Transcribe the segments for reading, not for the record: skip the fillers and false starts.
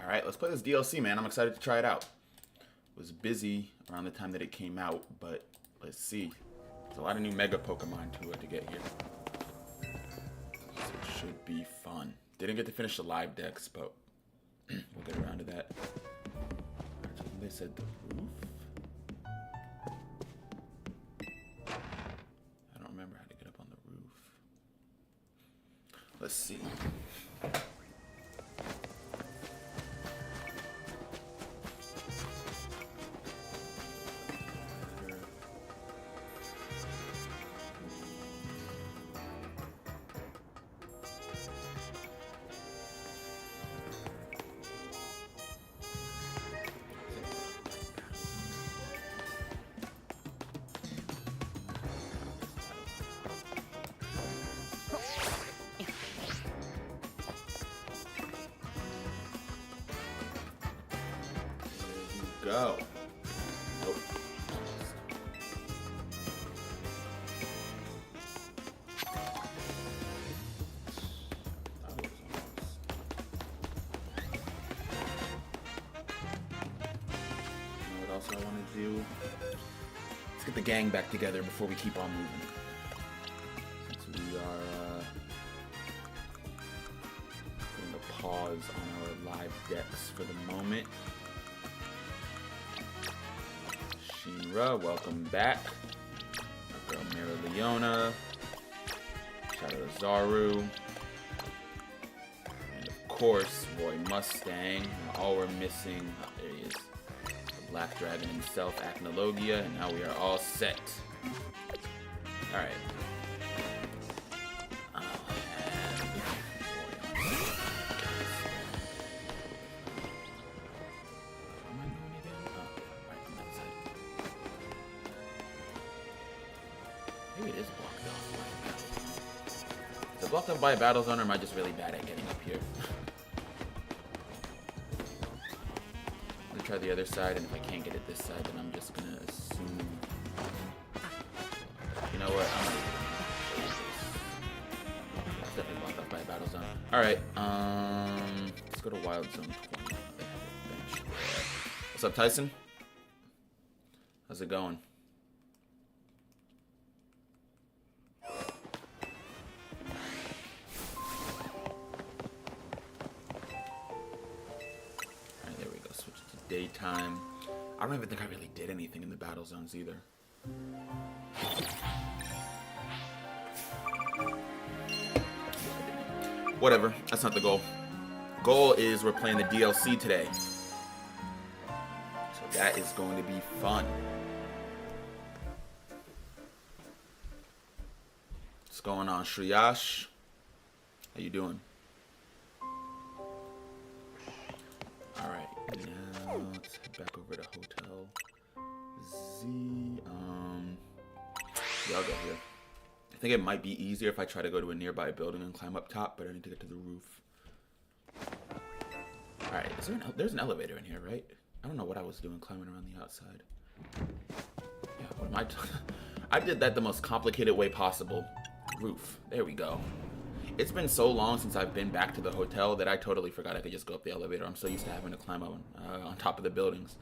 Alright, let's play this DLC, man. I'm excited to try it out. Was busy around the time that it came out, but let's see. There's a lot of new Mega Pokemon to get here. So it should be fun. Didn't get to finish the live decks, but we'll get around to that. They said the roof? I don't remember how to get up on the roof. Let's see. Go. Oh. What else I want to do? Let's get the gang back together before we keep on moving. Since we are putting a pause on our live decks for the moment. Shinra, welcome back. Our girl Mereoleona. Shadow Zaru. And of course, Roy Mustang. And all we're missing, oh, there he is. The Black Dragon himself, Acnologia, and now we are all set. Alright. Maybe it is blocked off. Is it blocked off by a battle zone, or am I just really bad at getting up here? I'm gonna try the other side, and if I can't get it this side, then I'm just gonna assume. You know what? I'm gonna it's definitely blocked off by a battle zone. Alright, let's go to Wild Zone 20. What's up, Tyson? How's it going? Daytime. I don't even think I really did anything in the battle zones either. Whatever, that's not the goal. Goal is we're playing the DLC today. So that is going to be fun. What's going on, Shriyash? How you doing? Alright, now let's head back over to Hotel Z. Yeah, I'll go here. I think it might be easier if I try to go to a nearby building and climb up top, but I need to get to the roof. Alright, there's an elevator in here, right? I don't know what I was doing climbing around the outside. Yeah, what am I doing? I did that the most complicated way possible. Roof. There we go. It's been so long since I've been back to the hotel that I totally forgot I could just go up the elevator. I'm so used to having to climb on top of the buildings.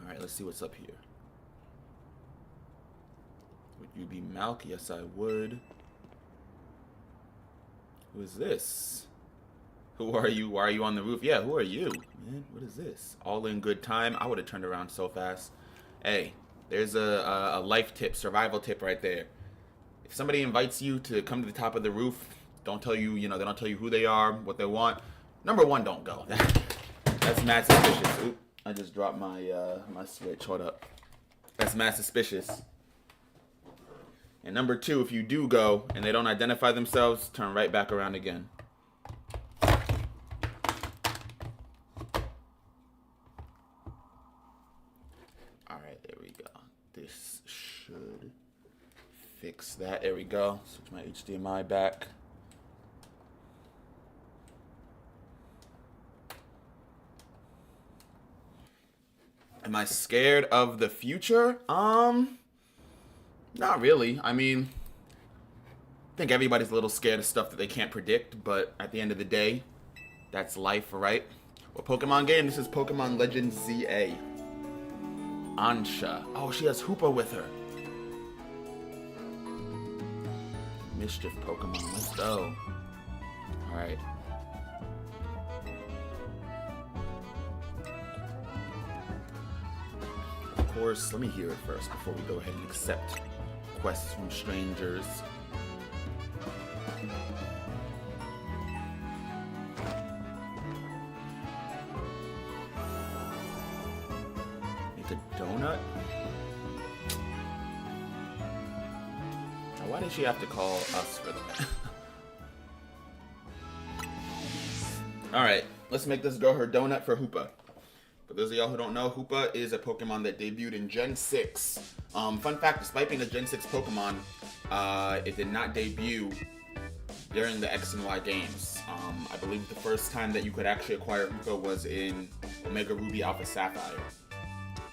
Alright, let's see what's up here. Would you be Malk? Yes, I would. Who is this? Who are you? Why are you on the roof? Yeah, who are you? Man, what is this? All in good time? I would have turned around so fast. Hey, there's a life tip, survival tip right there. If somebody invites you to come to the top of the roof, don't tell you, they don't tell you who they are, what they want. Number one, don't go. That's mad suspicious. Oop, I just dropped my my switch. Hold up. That's mad suspicious. And number two, if you do go and they don't identify themselves, turn right back around again. Alright, there we go. This should fix that. There we go. Switch my HDMI back. Am I scared of the future? Not really. I mean, I think everybody's a little scared of stuff that they can't predict, but at the end of the day, That's life, right? What Pokemon game? This is Pokemon Legends ZA. Ansha. Oh, she has Hoopa with her. Mischief Pokemon. Let's go. Alright. Of course, let me hear it first before we go ahead and accept quests from strangers. Make a donut? Now, why did she have to call us for that? Alright, let's make this girl her donut for Hoopa. For those of y'all who don't know, Hoopa is a Pokemon that debuted in Gen 6. Fun fact, despite being a Gen 6 Pokemon, it did not debut during the X and Y games. I believe the first time that you could actually acquire Hoopa was in Omega Ruby Alpha Sapphire.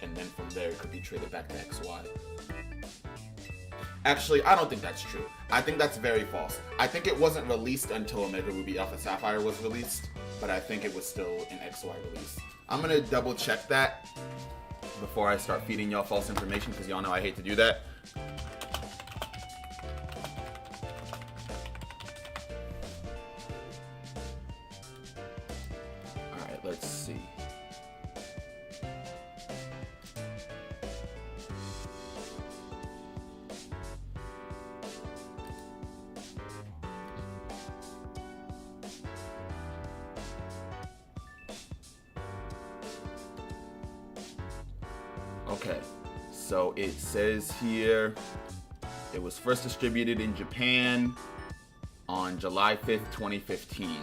And then from there, it could be traded back to XY. Actually, I don't think that's true. I think that's very false. I think it wasn't released until Omega Ruby Alpha Sapphire was released, but I think it was still an XY release. I'm gonna double check that before I start feeding y'all false information, because y'all know I hate to do that. Alright, let's see. Okay, so it says here it was first distributed in Japan on July 5th, 2015.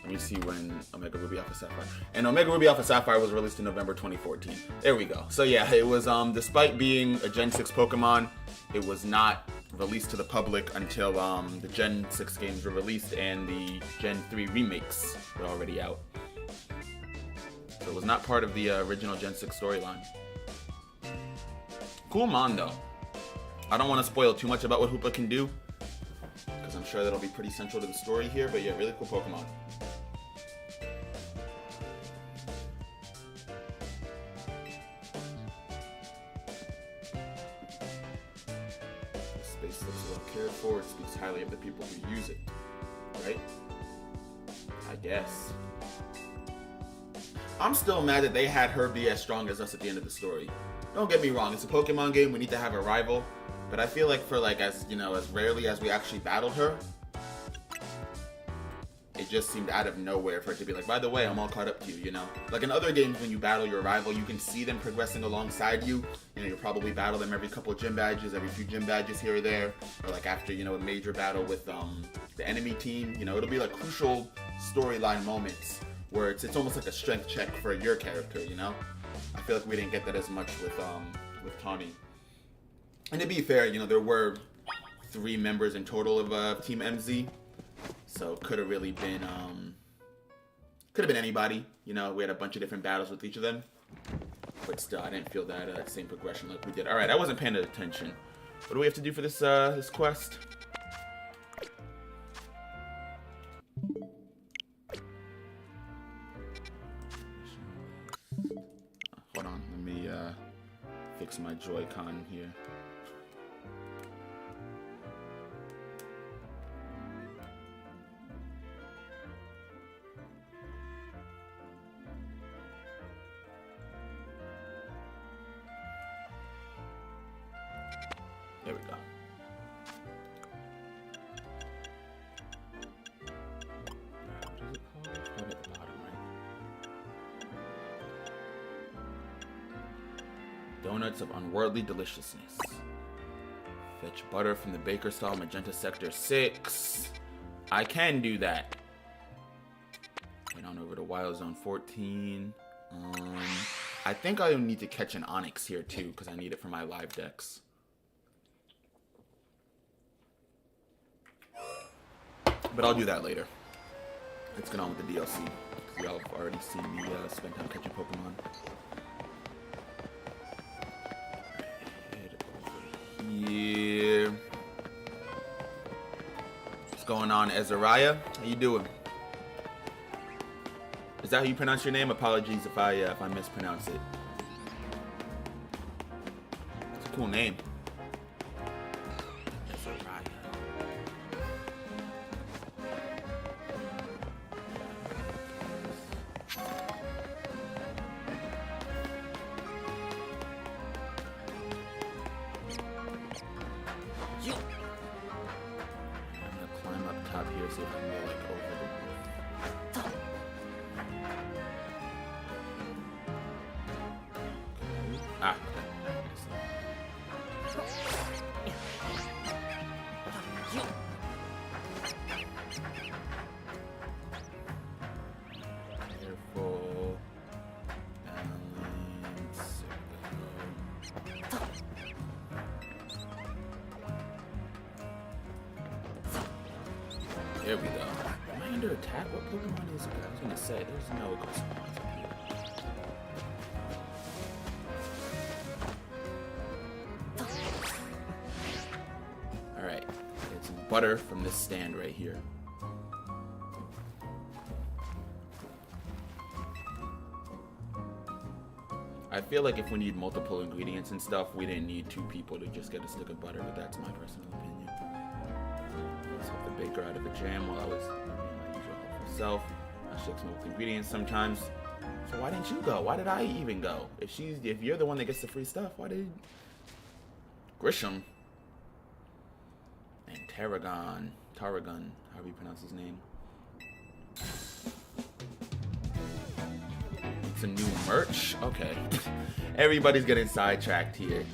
Let me see when Omega Ruby Alpha Sapphire. And Omega Ruby Alpha Sapphire was released in November 2014. There we go. So yeah, it was despite being a Gen 6 Pokemon, it was not released to the public until the Gen 6 games were released and the Gen 3 remakes were already out. So it was not part of the original Gen 6 storyline. Cool mon, though. I don't want to spoil too much about what Hoopa can do, because I'm sure that'll be pretty central to the story here, but yeah, really cool Pokemon. The space looks well cared for. It speaks highly of the people who use it, right? I guess. I'm still mad that they had her be as strong as us at the end of the story. Don't get me wrong, it's a Pokemon game, we need to have a rival, but I feel like for as rarely as we actually battled her, it just seemed out of nowhere for it to be like, by the way, I'm all caught up to you, you know? Like in other games, when you battle your rival, you can see them progressing alongside you. You know, you'll probably battle them every couple of gym badges, every few gym badges here or there, or like after, a major battle with the enemy team. You know, it'll be like crucial storyline moments where it's almost like a strength check for your character, you know? I feel like we didn't get that as much with Tawny. And to be fair, there were 3 members in total of Team MZ, so could have really been anybody. We had a bunch of different battles with each of them, but still, I didn't feel that same progression like we did. All right, I wasn't paying attention. What do we have to do for this this quest? Hold on, let me fix my Joy-Con here. There we go. What is it called? It's probably at the bottom, right? Donuts of unworldly deliciousness. Fetch butter from the baker stall, Magenta Sector 6. I can do that. Head on over to Wild Zone 14. I think I need to catch an Onyx here too, because I need it for my live decks. But I'll do that later. Let's get on with the DLC. Y'all have already seen me spend time catching Pokemon. Head over here. What's going on, Ezariah? How you doing? Is that how you pronounce your name? Apologies if I mispronounce it. It's a cool name. Ezariah. Yo. I'm gonna climb up top here, see if I can go like over the roof. Ah. Careful. Balance. There we go. Am I under attack? What Pokemon is it? I was gonna say, there's no Ghost Pokemon up here. Alright, get some butter from this stand right here. I feel like if we need multiple ingredients and stuff, we didn't need 2 people to just get a stick of butter, but that's my personal opinion. Let's help the baker out of a jam while I was my usual helpful self. I shook some with ingredients sometimes. So why didn't you go? Why did I even go? If you're the one that gets the free stuff, why did Grisham and Tarragon, however you pronounce his name. It's a new merch? Okay. Everybody's getting sidetracked here.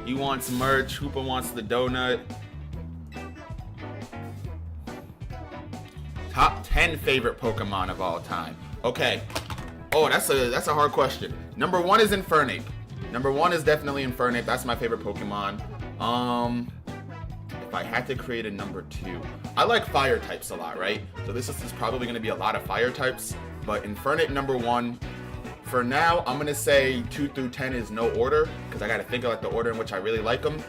He wants merch, Hoopa wants the donut. Top 10 favorite Pokemon of all time. Okay. Oh, that's a hard question. Number 1 is Infernape. Number 1 is definitely Infernape. That's my favorite Pokemon. If I had to create a number 2, I like fire types a lot, right? So this is probably going to be a lot of fire types. But Infernape number 1. For now, I'm going to say 2 through 10 is no order, because I got to think of like the order in which I really like them.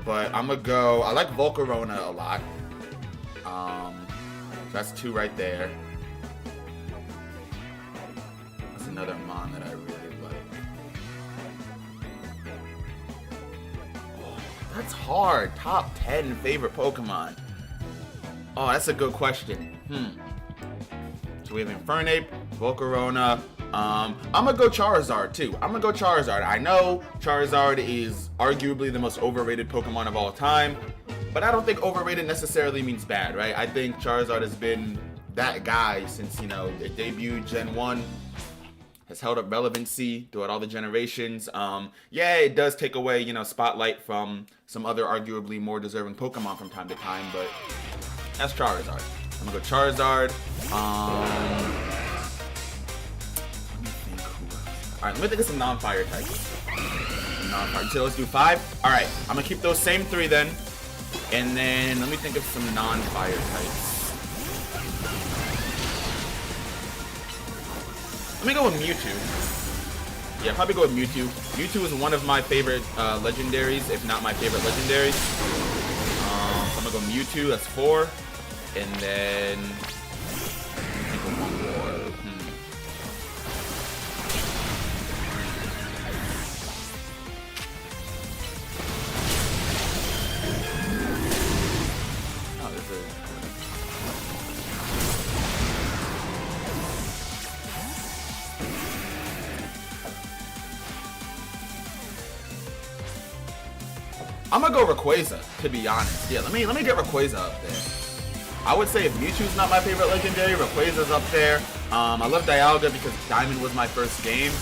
But I'm going to go, I like Volcarona a lot. That's 2 right there. That's another Mon that I really like. Oh, that's hard. Top 10 favorite Pokemon. Oh, that's a good question. So we have Infernape, Volcarona. I'm gonna go Charizard too. I'm gonna go Charizard. I know Charizard is arguably the most overrated Pokemon of all time, but I don't think overrated necessarily means bad, right? I think Charizard has been that guy since, it debuted Gen 1, has held up relevancy throughout all the generations. Yeah, it does take away, spotlight from some other arguably more deserving Pokemon from time to time, but that's Charizard. I'm gonna go Charizard. Alright, let me think of some non-fire types. Non-fire. So let's do 5. Alright, I'm gonna keep those same 3 then. And then let me think of some non-fire types. Let me go with Mewtwo. Yeah, probably go with Mewtwo. Mewtwo is one of my favorite legendaries, if not my favorite legendaries. So I'm gonna go Mewtwo, that's 4. And then I think of one more. I'm gonna go Rayquaza, to be honest. Yeah, let me get Rayquaza up there. I would say if Mewtwo's not my favorite legendary, Rayquaza's up there. I love Dialga because Diamond was my first game.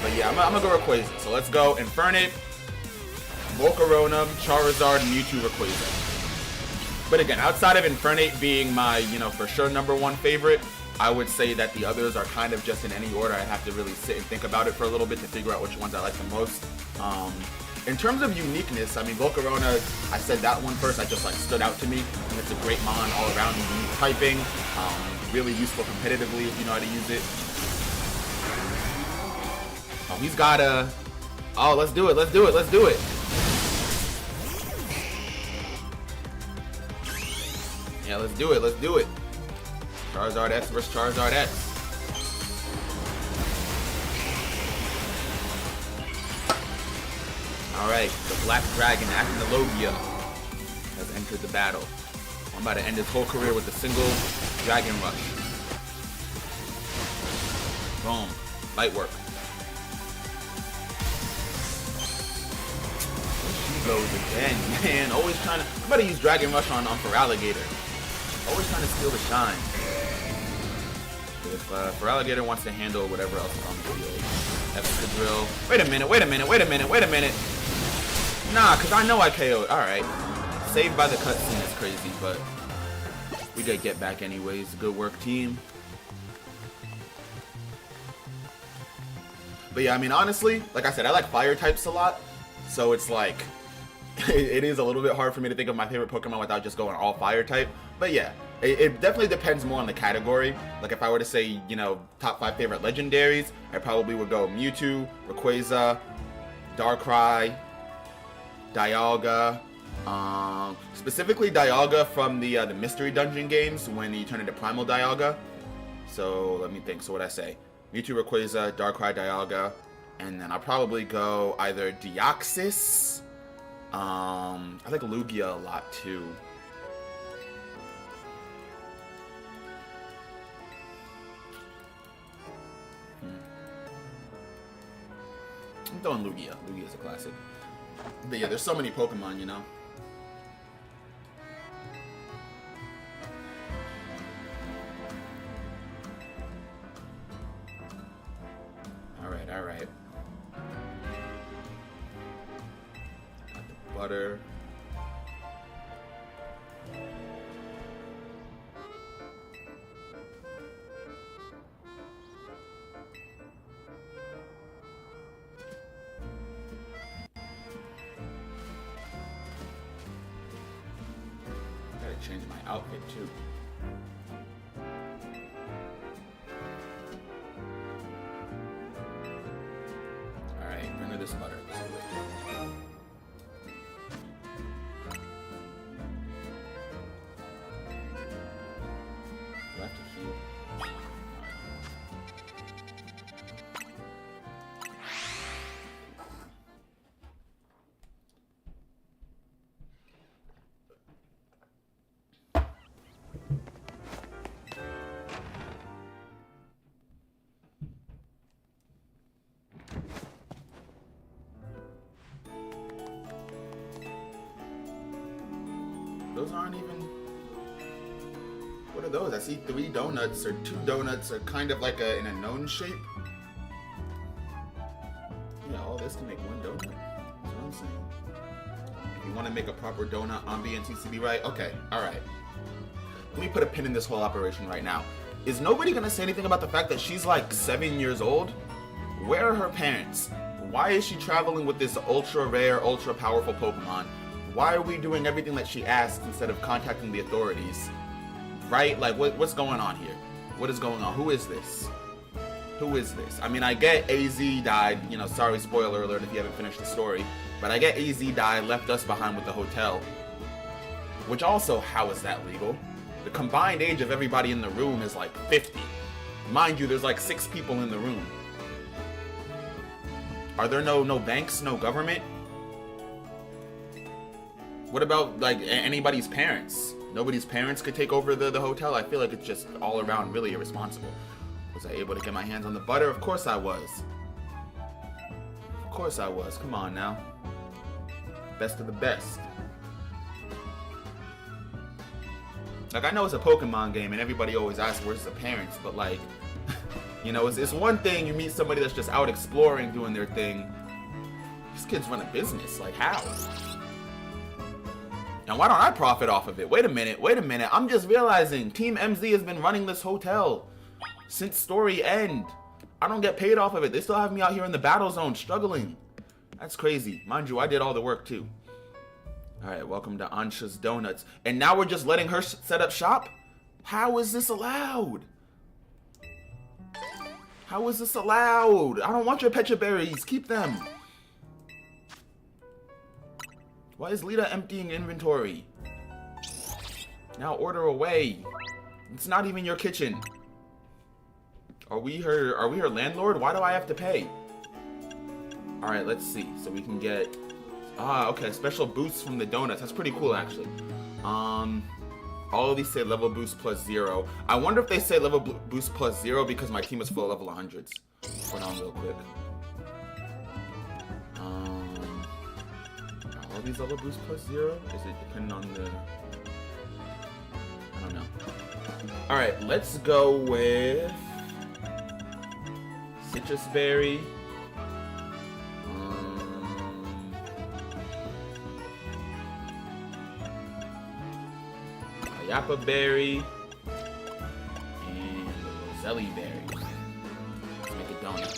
But yeah, I'm gonna go Rayquaza. So let's go Infernape, Volcarona, Charizard, Mewtwo, Rayquaza. But again, outside of Infernape being my, for sure number 1 favorite, I would say that the others are kind of just in any order. I'd have to really sit and think about it for a little bit to figure out which ones I like the most. In terms of uniqueness, I mean, Volcarona, I said that one first, I just stood out to me. And it's a great Mon all around, unique typing, really useful competitively if you know how to use it. Oh, he's got a, oh, let's do it. Yeah, let's do it. Let's do it. Charizard X versus Charizard X. Alright, the Black Dragon, Actinologia, has entered the battle. I'm about to end his whole career with a single Dragon Rush. Boom. Light work. She goes again, man. Always trying to... I'm about to use Dragon Rush on Feraligatr. Always trying to steal the shine. If Feraligatr wants to handle whatever else is on the field. Excadrill. Wait a minute, wait a minute, wait a minute, wait a minute. Nah, because I know I KO'd. Alright. Saved by the cutscene is crazy, but we did get back anyways. Good work, team. But yeah, I mean, honestly, like I said, I like fire types a lot. So it's like, it is a little bit hard for me to think of my favorite Pokemon without just going all fire type. But yeah, it definitely depends more on the category. Like if I were to say, you know, top 5 favorite legendaries, I probably would go Mewtwo, Rayquaza, Darkrai, Dialga. Specifically Dialga from the Mystery Dungeon games when you turn into Primal Dialga. So let me think. So what I say? Mewtwo, Rayquaza, Darkrai, Dialga, and then I'll probably go either Deoxys. I like Lugia a lot too. I'm throwing Lugia. Lugia's a classic. But yeah, there's so many Pokemon, you know. Alright, alright. Got the butter. Change my outfit too. Alright, bring her this butter. Do I have to heal? Those aren't even... What are those? I see 3 donuts, or 2 donuts are kind of like in a known shape. Yeah, all this can make 1 donut. That's what I'm saying. If you want to make a proper donut Ambi and TCB right, okay, alright. Let me put a pin in this whole operation right now. Is nobody gonna say anything about the fact that she's like 7 years old? Where are her parents? Why is she traveling with this ultra rare, ultra powerful Pokemon? Why are we doing everything that she asks instead of contacting the authorities? Right? Like, what's going on here? What is going on? Who is this? Who is this? I mean, I get AZ died, you know, sorry, spoiler alert if you haven't finished the story, but I get AZ died, left us behind with the hotel. Which also, how is that legal? The combined age of everybody in the room is like 50. Mind you, there's like 6 people in the room. Are there no banks, no government? What about, like, anybody's parents? Nobody's parents could take over the hotel? I feel like it's just all around really irresponsible. Was I able to get my hands on the butter? Of course I was. Of course I was. Come on now. Best of the best. Like, I know it's a Pokemon game and everybody always asks where's the parents, but like, you know, it's one thing you meet somebody that's just out exploring, doing their thing. These kids run a business. Like, how? And why don't I profit off of it? Wait a minute, wait a minute. I'm just realizing Team MZ has been running this hotel since story end. I don't get paid off of it. They still have me out here in the battle zone struggling. That's crazy. Mind you, I did all the work too. Alright, welcome to Ansha's Donuts. And now we're just letting her set up shop? How is this allowed? How is this allowed? I don't want your Pecha Berries. Keep them. Why is Lita emptying inventory? Now order away. It's not even your kitchen. Are we her landlord? Why do I have to pay? Alright, let's see. So we can get okay, special boosts from the donuts. That's pretty cool actually. All of these say level boost plus 0. I wonder if they say level boost plus 0 because my team is full of level 100s. Hold on real quick. Are all these level boost plus 0? Is it depending on the... I don't know. Alright, let's go with... Citrus Berry. Yappa Berry. And Roselli Berry. Let's make a donut.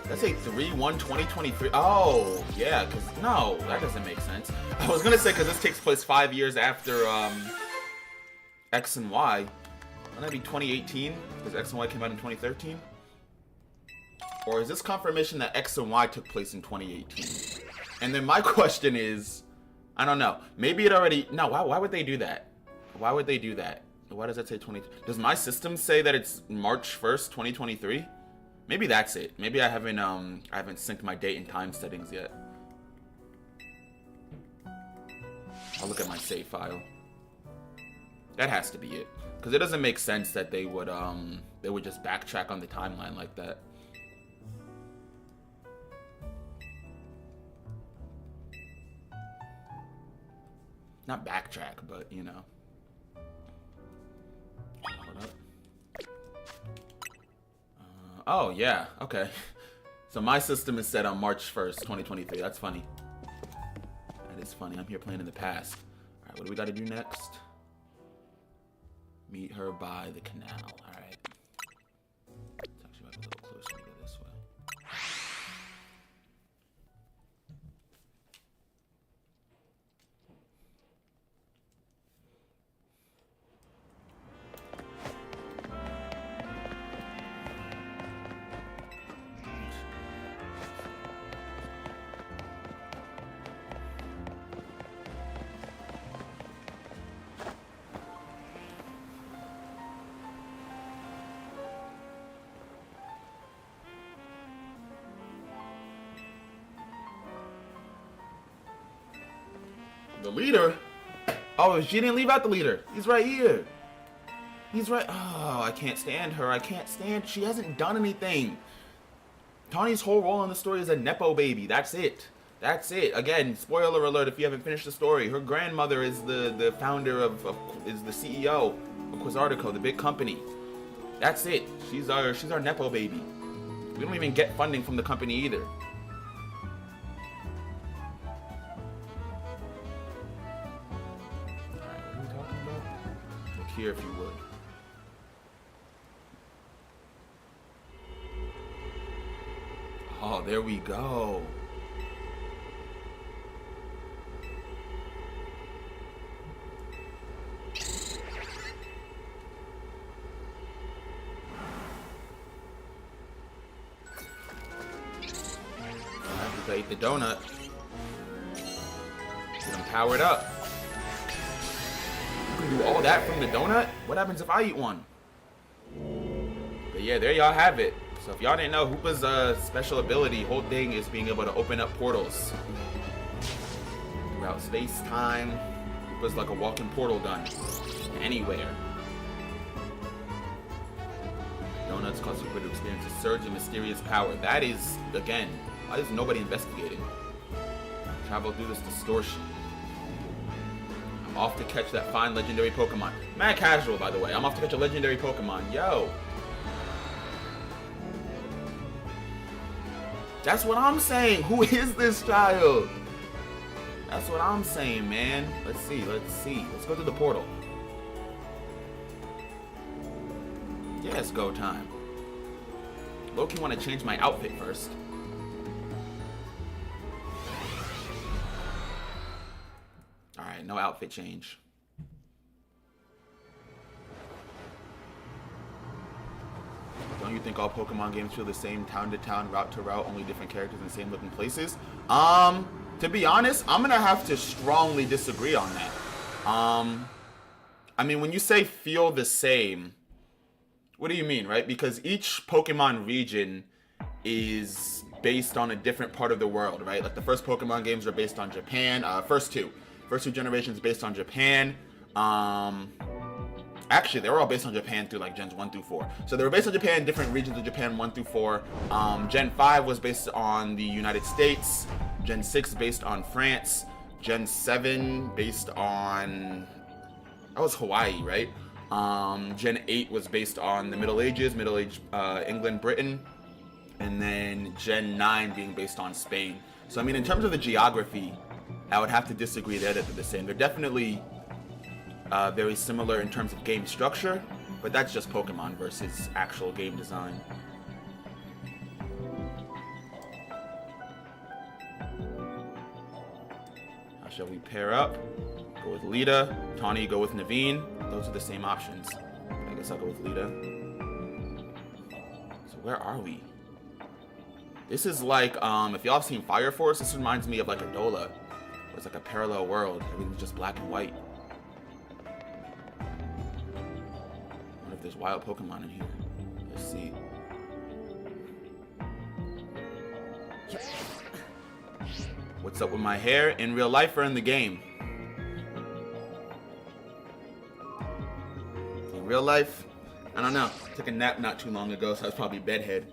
That's a 3/1/2023. Oh, yeah, because no, that doesn't make sense. I was gonna say because this takes place 5 years after X and Y. Wouldn't that be 2018? Because X and Y came out in 2013? Or is this confirmation that X and Y took place in 2018? And then my question is, I don't know. Maybe it already... No, why would they do that? Why would they do that? Why does that say 20... Does my system say that it's March 1st, 2023? Maybe that's it. Maybe I haven't synced my date and time settings yet. I'll look at my save file. That has to be it. Because it doesn't make sense that they would just backtrack on the timeline like that. Not backtrack, but you know. Hold up. Oh yeah, okay. So my system is set on March 1st, 2023. That's funny. That is funny. I'm here playing in the past. All right, what do we got to do next? Meet her by the canal. All right. Let's actually have a little closer to this way. The leader? Oh, she didn't leave out the leader. He's right here. He's right. Oh, I can't stand her. I can't stand. She hasn't done anything. Tawny's whole role in the story is a Nepo baby. That's it. That's it. Again, spoiler alert if you haven't finished the story. Her grandmother is the founder is the CEO of Quizartico, the big company. That's it. She's our Nepo baby. We don't even get funding from the company either. Here if you would. Oh, there we go. I ate the donut. Get them powered up. Do all that from the donut? What happens if I eat one? But yeah, there y'all have it. So if y'all didn't know, Hoopa's special ability, whole thing, is being able to open up portals throughout space, time. Hoopa's like a walking portal gun. Anywhere. Donuts cause Hoopa to experience a surge in mysterious power. That is, again, why is nobody investigating? Travel through this distortion. Off to catch that fine legendary Pokemon. Mad casual, by the way. I'm off to catch a legendary Pokemon. Yo. That's what I'm saying. Who is this child? That's what I'm saying, man. Let's see. Let's go to the portal. Yeah, it's go time. Loki want to change my outfit first. Alright, no outfit change. Don't you think all Pokemon games feel the same town to town, route to route, only different characters in the same looking places? To To be honest, I'm gonna have to strongly disagree on that. I mean, when you say feel the same, what do you mean, right? Because each Pokemon region is based on a different part of the world, right? Like the first Pokemon games are based on Japan. First two generations based on Japan. Actually, they were all based on Japan through like gens 1 through 4. So they were based on Japan, different regions of Japan 1 through 4. Gen 5 was based on the United States. Gen 6 based on France. Gen 7 based on, that was Hawaii, right? Gen 8 was based on the Middle Ages, England, Britain. And then Gen 9 being based on Spain. So I mean, in terms of the geography, I would have to disagree there that they're the same. They're definitely very similar in terms of game structure, but that's just Pokemon versus actual game design. How shall we pair up? Go with Lita. Tawny, go with Naveen. Those are the same options. I guess I'll go with Lita. So where are we? This is like, if y'all have seen Fire Force, this reminds me of like Adola. Where it's like a parallel world. Everything's just black and white. What if there's wild Pokemon in here? Let's see. What's up with my hair? In real life or in the game? In real life? I don't know. I took a nap not too long ago, so I was probably bedhead.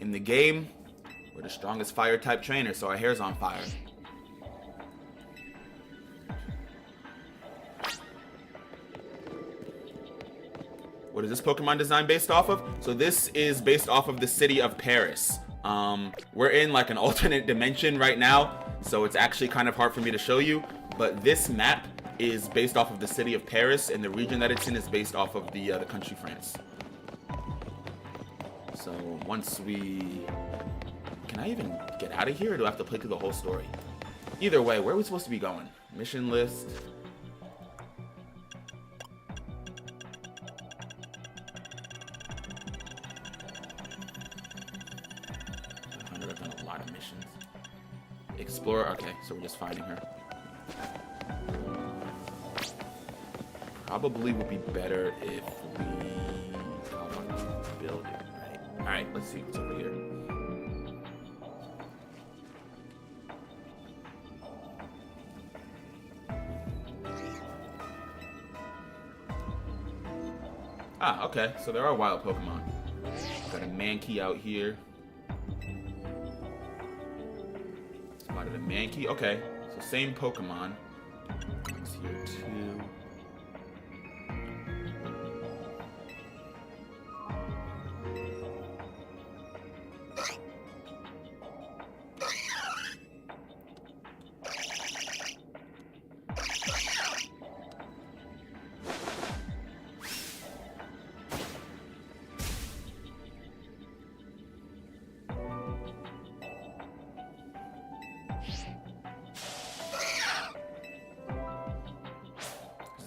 In the game, we're the strongest fire type trainer, so our hair's on fire. What is this Pokemon design based off of? So this is based off of the city of Paris. We're in like an alternate dimension right now, so it's actually kind of hard for me to show you, but this map is based off of the city of Paris, and the region that it's in is based off of the country France. So once we... Can I even get out of here, or do I have to play through the whole story? Either way, where are we supposed to be going? Mission list. I've done a lot of missions. Explorer, okay, so we're just finding her. Probably would be better if we build it, right? Alright, let's see what's over here. Ah, okay, so there are wild Pokemon. Got a Mankey out here. Spotted a Mankey. Okay, so same Pokemon. It's here too.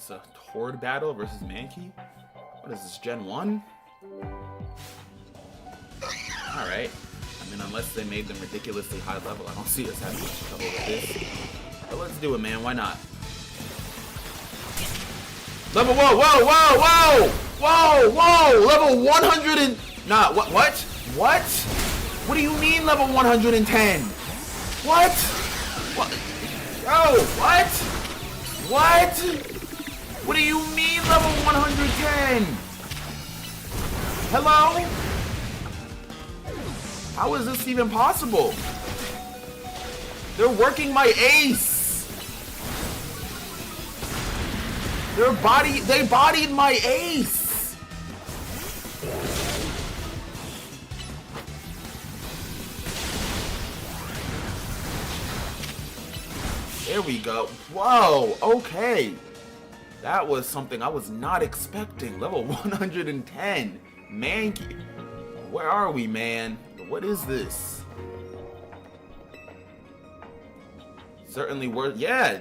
A Horde battle versus Mankey? What is this, Gen 1? Alright. I mean, unless they made them ridiculously high level, I don't see us having much trouble with this. But let's do it, man. Why not? Level, whoa, whoa, whoa, whoa! Whoa, whoa! Level 100 and... Nah, what? What? What do you mean level 110? What? What? Yo, what? What? What do you mean level 110? Hello? How is this even possible? They're working my ace. They bodied my ace. There we go. Whoa, okay. That was something I was not expecting. Level 110. Mankey. Where are we, man? What is this? Certainly worth... Yeah,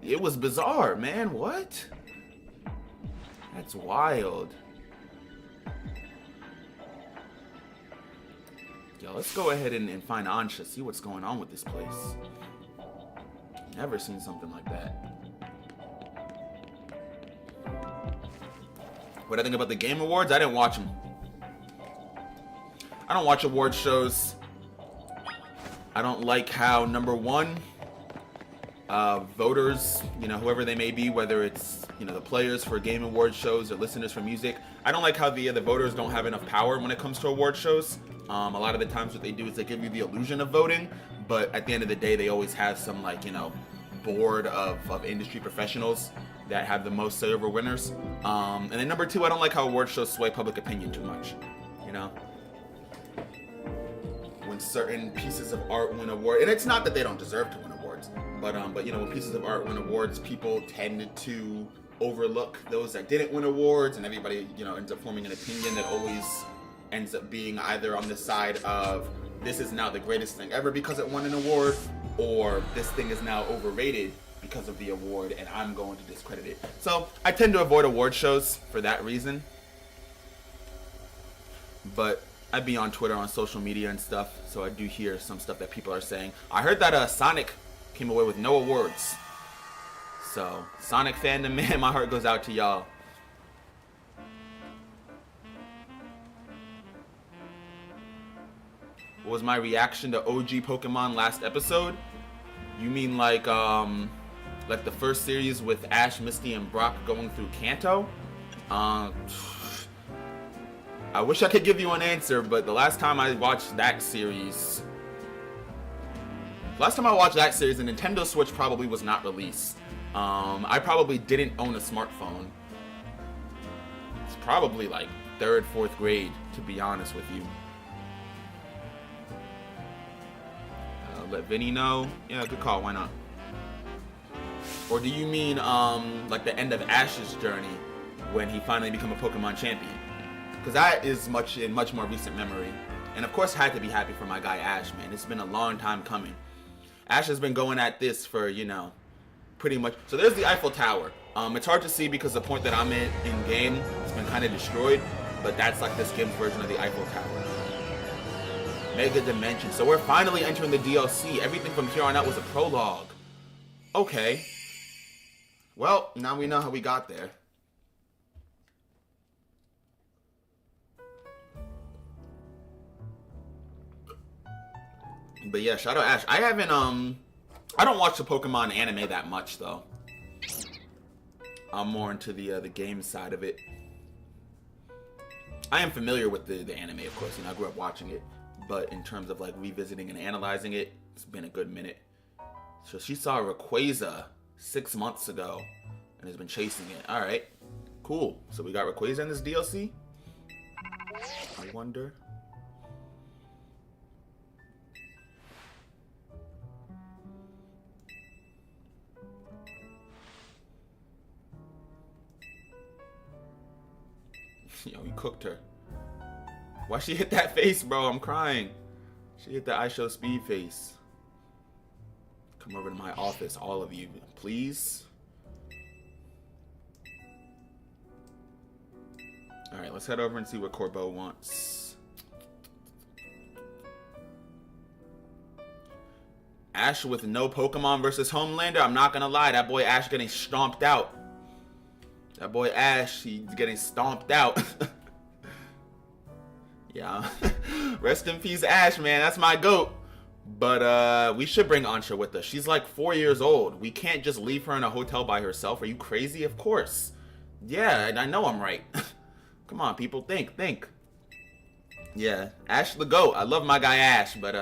it was bizarre, man. What? That's wild. Yo, let's go ahead and find Ansha. See what's going on with this place. Never seen something like that. What I think about the Game Awards? I didn't watch them. I don't watch award shows. I don't like how, number one, voters, whoever they may be, whether it's, the players for Game Award shows or listeners for music, I don't like how the voters don't have enough power when it comes to award shows. A lot of the times what they do is they give you the illusion of voting, but at the end of the day, they always have some, board of industry professionals that have the most say over winners. And then number two, I don't like how award shows sway public opinion too much, When certain pieces of art win awards, and it's not that they don't deserve to win awards, but when pieces of art win awards, people tend to overlook those that didn't win awards, and everybody, ends up forming an opinion that always ends up being either on the side of this is now the greatest thing ever because it won an award, or this thing is now overrated because of the award and I'm going to discredit it. So I tend to avoid award shows for that reason. But I'd be on Twitter, on social media and stuff, so I do hear some stuff that people are saying. I heard that Sonic came away with no awards. So, Sonic fandom, man, my heart goes out to y'all. What was my reaction to OG Pokemon last episode? You mean like the first series with Ash, Misty, and Brock going through Kanto? I wish I could give you an answer, but the last time I watched that series, the Nintendo Switch probably was not released. I probably didn't own a smartphone. It's probably like 3rd, 4th grade, to be honest with you. Let Vinny know. Yeah, good call. Why not? Or do you mean like the end of Ash's journey when he finally became a Pokemon champion? Because that is much more recent memory. And of course, had to be happy for my guy Ash, man. It's been a long time coming. Ash has been going at this for, pretty much. So there's the Eiffel Tower. It's hard to see because the point that I'm in game has been kind of destroyed. But that's like this game's version of the Eiffel Tower. Mega Dimension. So we're finally entering the DLC. Everything from here on out was a prologue. Okay. Well, now we know how we got there. But yeah, shout out Ash. I don't watch the Pokemon anime that much though. I'm more into the game side of it. I am familiar with the anime, of course, I grew up watching it. But in terms of like revisiting and analyzing it, it's been a good minute. So she saw Rayquaza 6 months ago and has been chasing it. All right, cool. So we got Rayquaza in this DLC. I wonder. Yo, he cooked her. Why she hit that face, bro? I'm crying. She hit the I Show Speed face. Come over to my office, all of you, please. Alright, let's head over and see what Corbeau wants. Ash with no Pokemon versus Homelander. I'm not gonna lie, that boy Ash getting stomped out. That boy Ash, he's getting stomped out. Yeah. Rest in peace, Ash, man. That's my GOAT. But we should bring Ansha with us. She's like 4 years old. We can't just leave her in a hotel by herself. Are you crazy? Of course. Yeah, I know I'm right. Come on, people. Think. Yeah, Ash the GOAT. I love my guy Ash, but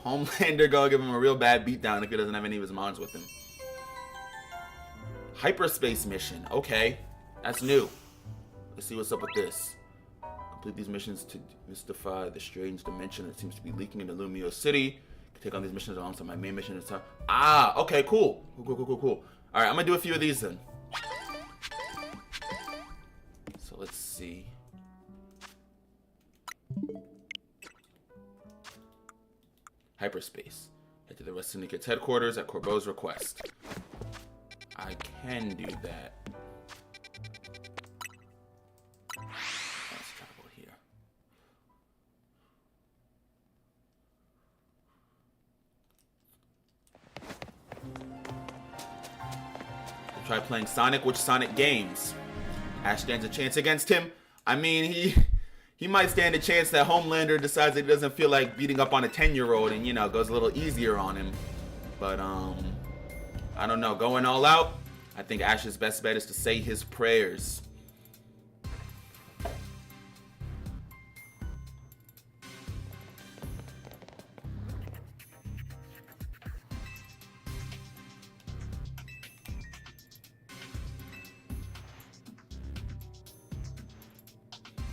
Homelander gonna give him a real bad beatdown if he doesn't have any of his mons with him. Hyperspace mission. Okay, that's new. Let's see what's up with this. Complete these missions to mystify the strange dimension that seems to be leaking into Lumio City. Can take on these missions alongside my main mission. Ah, okay, cool. Cool. All right, I'm gonna do a few of these then. So let's see. Hyperspace. Head to the Rest Syndicate's headquarters at Corbeau's request. I can do that. Let's travel here. Try playing Sonic. Which Sonic games? Ash stands a chance against him. I mean, he might stand a chance that Homelander decides that he doesn't feel like beating up on a 10-year-old and, you know, goes a little easier on him. But, I don't know. Going all out, I think Ash's best bet is to say his prayers.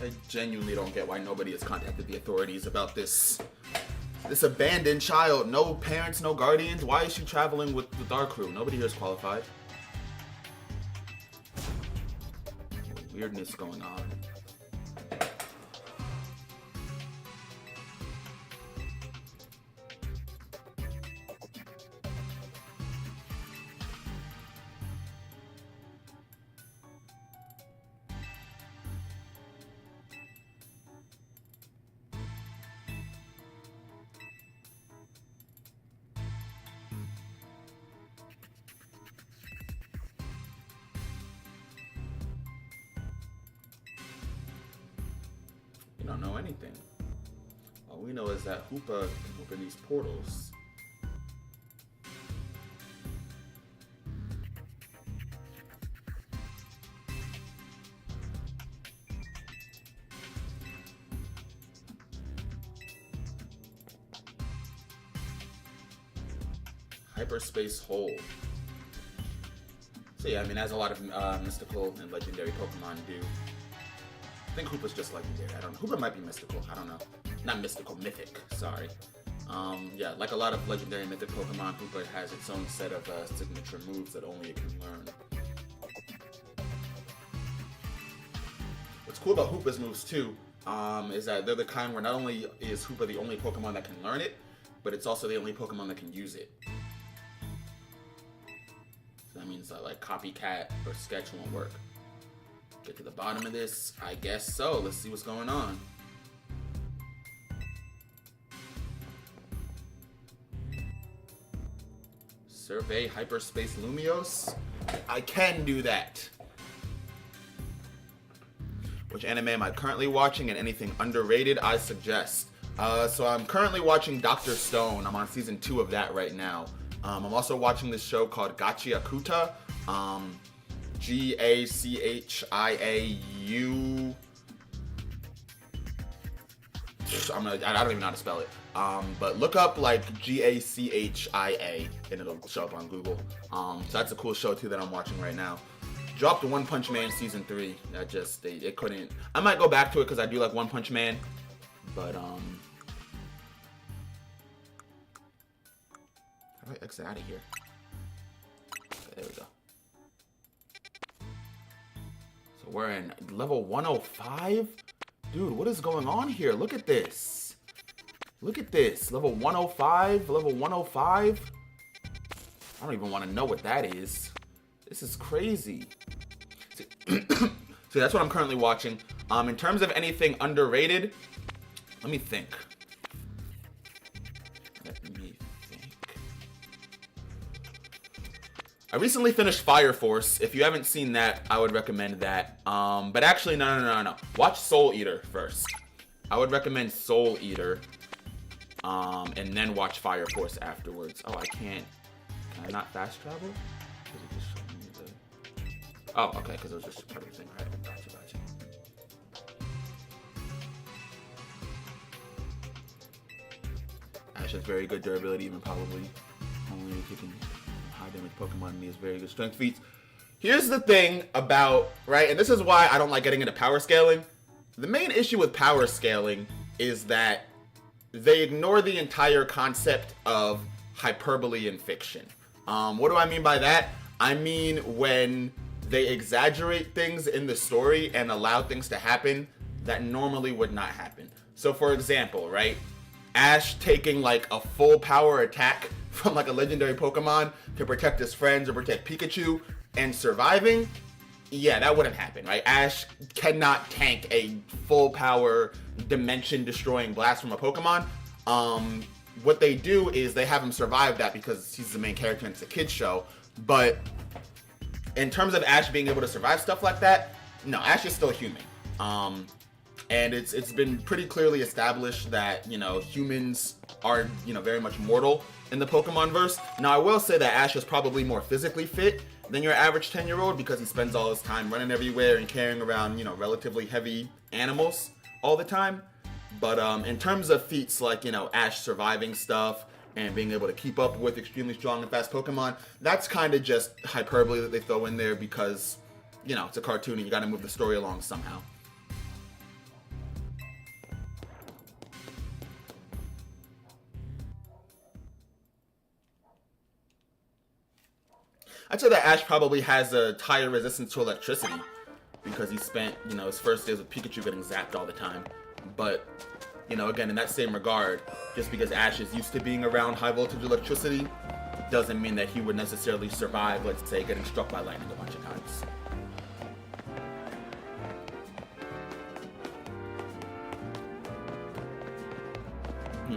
I genuinely don't get why nobody has contacted the authorities about this abandoned child. No parents, no guardians. Why is she traveling with our crew? Nobody here is qualified. Weirdness going on. We don't know anything. All we know is that Hoopa can open these portals. Hyperspace hole. So yeah, I mean, as a lot of mystical and legendary Pokemon do. I think Hoopa's just legendary. I don't know. Hoopa might be mystical. I don't know. Not mystical, mythic. Sorry. Yeah, like a lot of legendary mythic Pokemon, Hoopa has its own set of signature moves that only it can learn. What's cool about Hoopa's moves too is that they're the kind where not only is Hoopa the only Pokemon that can learn it, but it's also the only Pokemon that can use it. So that means like Copycat or Sketch won't work. Get to the bottom of this? I guess so. Let's see what's going on. Survey Hyperspace Lumiose? I can do that. Which anime am I currently watching and anything underrated I suggest? So I'm currently watching Dr. Stone. I'm on season 2 of that right now. I'm also watching this show called Gachiakuta. Gachiaau. I don't even know how to spell it. But look up like Gachia and it'll show up on Google. So that's a cool show too that I'm watching right now. Dropped One Punch Man season 3. That just it couldn't. I might go back to it because I do like One Punch Man, but how do I exit out of here? Okay, there we go. So we're in level 105? Dude, what is going on here? Look at this. Look at this. Level 105? Level 105? I don't even want to know what that is. This is crazy. So that's what I'm currently watching. In terms of anything underrated, let me think. I recently finished Fire Force. If you haven't seen that, I would recommend that. But actually, no. Watch Soul Eater first. I would recommend Soul Eater. And then watch Fire Force afterwards. Oh, I can't. Can I not fast travel? Is it just showing me the... Oh, okay, because it was just part of the thing. All right, gotcha. Ash has very good durability, even probably only kicking high damage Pokemon, and he has very good strength feats. Here's the thing about, right, and this is why I don't like getting into power scaling. The main issue with power scaling is that they ignore the entire concept of hyperbole in fiction. What do I mean by that? I mean when they exaggerate things in the story and allow things to happen that normally would not happen. So for example, right, Ash taking like a full power attack from like a legendary Pokemon to protect his friends or protect Pikachu and surviving, yeah, that wouldn't happen, right? Ash cannot tank a full power dimension destroying blast from a Pokemon. What they do is they have him survive that because he's the main character and it's a kid's show. But In terms of Ash being able to survive stuff like that, no, Ash is still human. And it's been pretty clearly established that, you know, humans are, you know, very much mortal in the Pokemon verse. Now, I will say that Ash is probably more physically fit than your average 10-year-old because he spends all his time running everywhere and carrying around, you know, relatively heavy animals all the time. But in terms of feats like, you know, Ash surviving stuff and being able to keep up with extremely strong and fast Pokemon, that's kind of just hyperbole that they throw in there because, you know, it's a cartoon and you got to move the story along somehow. I'd say that Ash probably has a higher resistance to electricity because he spent, you know, his first days with Pikachu getting zapped all the time. But, you know, again, in that same regard, just because Ash is used to being around high voltage electricity doesn't mean that he would necessarily survive, let's say, getting struck by lightning a bunch of times.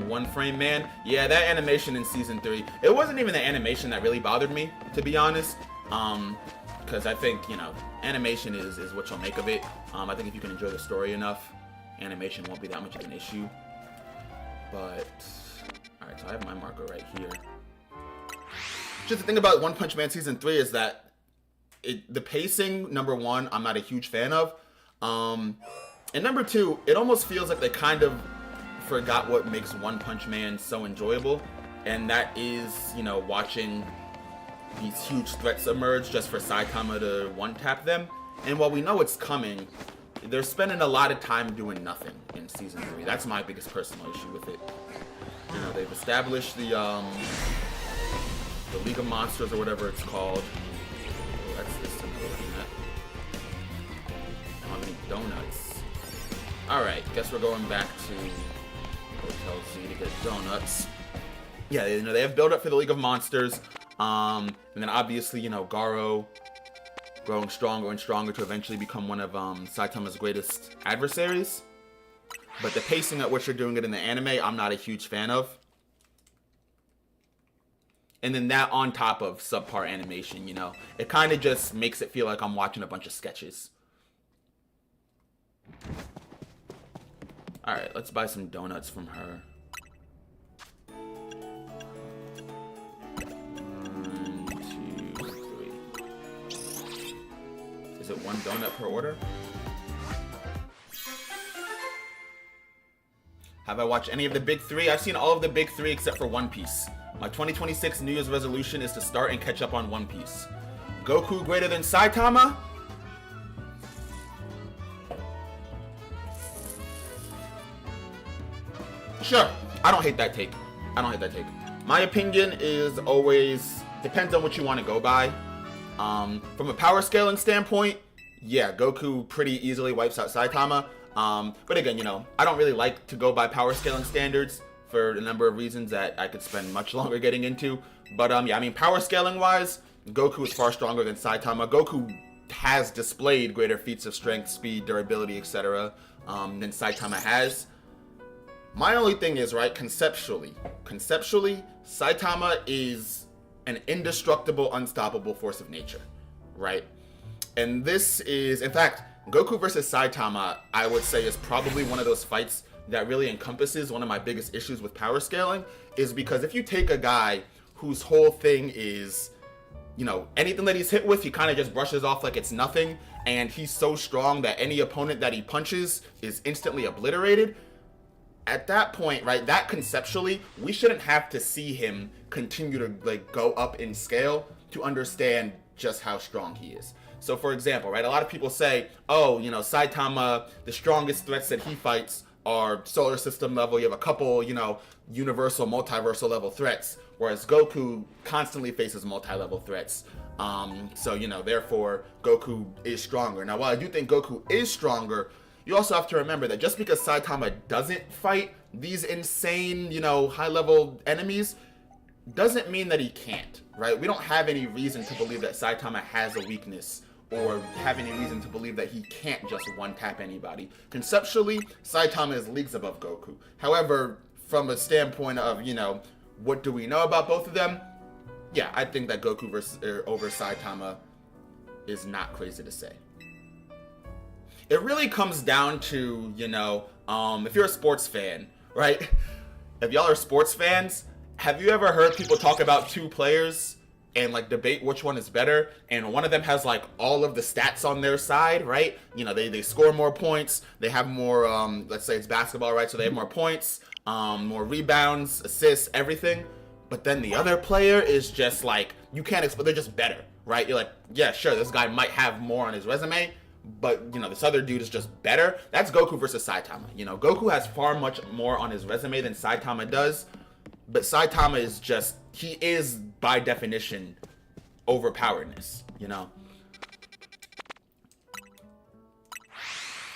One Frame Man, yeah, that animation in season 3, it wasn't even the animation that really bothered me, to be honest, because I think, you know, animation is what you'll make of it. I think if you can enjoy the story enough, animation won't be that much of an issue. But alright, so I have my marker right here. Just the thing about One Punch Man season 3 is that the pacing, number one, I'm not a huge fan of, and number two, it almost feels like they kind of forgot what makes One Punch Man so enjoyable, and that is, you know, watching these huge threats emerge just for Saitama to one-tap them. And while we know it's coming, they're spending a lot of time doing nothing in season 3. That's my biggest personal issue with it. You know, they've established the League of Monsters or whatever it's called. Oh, that's this thing we're looking at. How many donuts? Alright, guess we're going back to Hotel Z to get donuts. Yeah, you know, they have build up for the League of Monsters. And then obviously, you know, Garo growing stronger and stronger to eventually become one of Saitama's greatest adversaries. But the pacing at which they're doing it in the anime, I'm not a huge fan of. And then that on top of subpar animation, you know, it kind of just makes it feel like I'm watching a bunch of sketches. Alright, let's buy some donuts from her. 1, 2, 3. Is it one donut per order? Have I watched any of the big three? I've seen all of the big three except for One Piece. My 2026 New Year's resolution is to start and catch up on One Piece. Goku greater than Saitama? Sure, I don't hate that take. My opinion is always, depends on what you want to go by. From a power scaling standpoint, yeah, Goku pretty easily wipes out Saitama. But again, you know, I don't really like to go by power scaling standards for a number of reasons that I could spend much longer getting into. But yeah, I mean, power scaling wise, Goku is far stronger than Saitama. Goku has displayed greater feats of strength, speed, durability, etc. Than Saitama has. My only thing is, right, conceptually, Saitama is an indestructible, unstoppable force of nature, right? And this is, in fact, Goku versus Saitama, I would say, is probably one of those fights that really encompasses one of my biggest issues with power scaling, is because if you take a guy whose whole thing is, you know, anything that he's hit with, he kind of just brushes off like it's nothing, and he's so strong that any opponent that he punches is instantly obliterated, at that point, right, that conceptually, we shouldn't have to see him continue to, like, go up in scale to understand just how strong he is. So, for example, right, a lot of people say, oh, you know, Saitama, the strongest threats that he fights are solar system level. You have a couple, you know, universal, multiversal level threats, whereas Goku constantly faces multi-level threats. So, you know, therefore, Goku is stronger. Now, while I do think Goku is stronger, you also have to remember that just because Saitama doesn't fight these insane, you know, high-level enemies, doesn't mean that he can't, right? We don't have any reason to believe that Saitama has a weakness or have any reason to believe that he can't just one-tap anybody. Conceptually, Saitama is leagues above Goku. However, from a standpoint of, you know, what do we know about both of them? Yeah, I think that Goku over Saitama is not crazy to say. It really comes down to, you know, if you're a sports fan, right? If y'all are sports fans, have you ever heard people talk about two players and like debate which one is better? And one of them has like all of the stats on their side, right? You know, they score more points, they have more, let's say it's basketball, right? So they have more points, more rebounds, assists, everything. But then the other player is just like, you can't explain, they're just better, right? You're like, yeah, sure, this guy might have more on his resume, but, you know, this other dude is just better. That's Goku versus Saitama. You know, Goku has far much more on his resume than Saitama does, but Saitama is just, he is, by definition, overpoweredness, you know?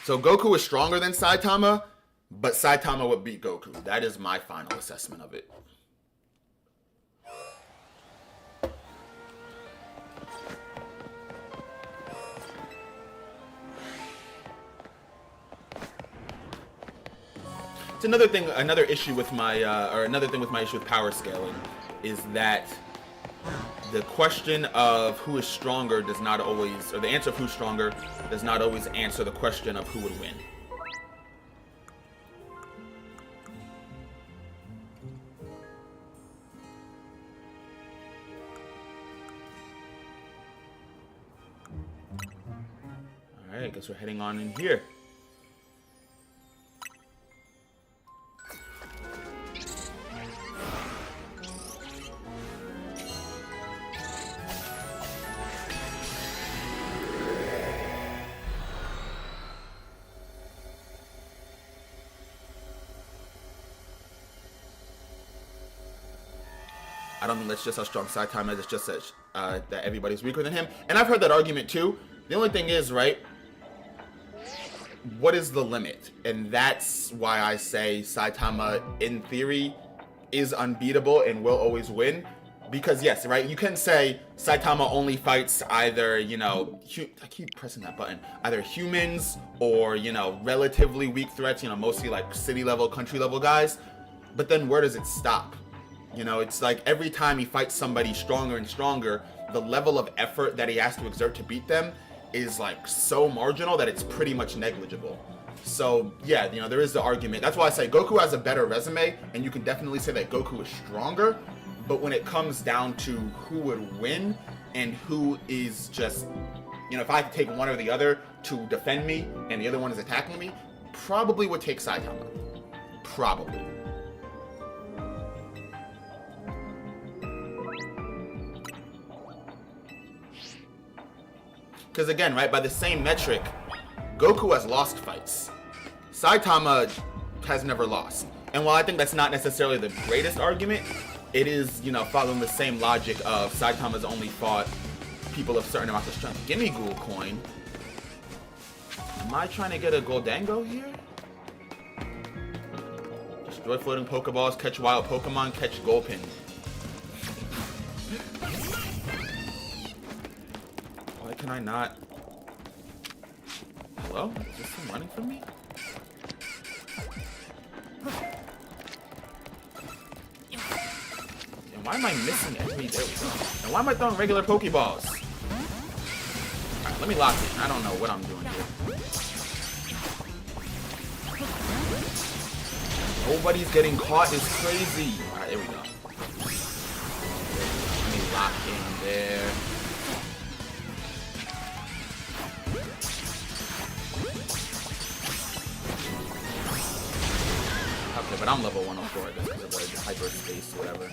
So Goku is stronger than Saitama, but Saitama would beat Goku. That is my final assessment of it. It's another issue with my, another thing with my issue with power scaling is that the question of who is stronger does not always, or the answer of who's stronger does not always answer the question of who would win. Alright, I guess we're heading on in here. I don't think that's just how strong Saitama is. It's just that everybody's weaker than him. And I've heard that argument too. The only thing is, right, what is the limit? And that's why I say Saitama, in theory, is unbeatable and will always win. Because yes, right, you can say Saitama only fights either, you know, I keep pressing that button, either humans or, you know, relatively weak threats, you know, mostly like city level, country level guys. But then where does it stop? You know, it's like every time he fights somebody stronger and stronger, the level of effort that he has to exert to beat them is like so marginal that it's pretty much negligible. So yeah, you know, there is the argument. That's why I say Goku has a better resume, and you can definitely say that Goku is stronger. But when it comes down to who would win and who is just, you know, if I could take one or the other to defend me and the other one is attacking me, probably would take Saitama. Probably. Because again, right, by the same metric, Goku has lost fights. Saitama has never lost. And while I think that's not necessarily the greatest argument, it is, you know, following the same logic of Saitama's only fought people of certain amounts of strength. Gimme Ghoul Coin. Am I trying to get a Goldango here? Destroy floating Pokeballs, catch wild Pokemon, catch Gulpin. Why can I not? Hello? Is this thing running from me? And why am I missing every... There we go. And why am I throwing regular Pokeballs? Alright, let me lock it. I don't know what I'm doing here. Nobody's getting caught. It's crazy. Alright, there we go. Let me lock in there. Okay, but I'm level 104, I guess, because of the hyperspace, whatever.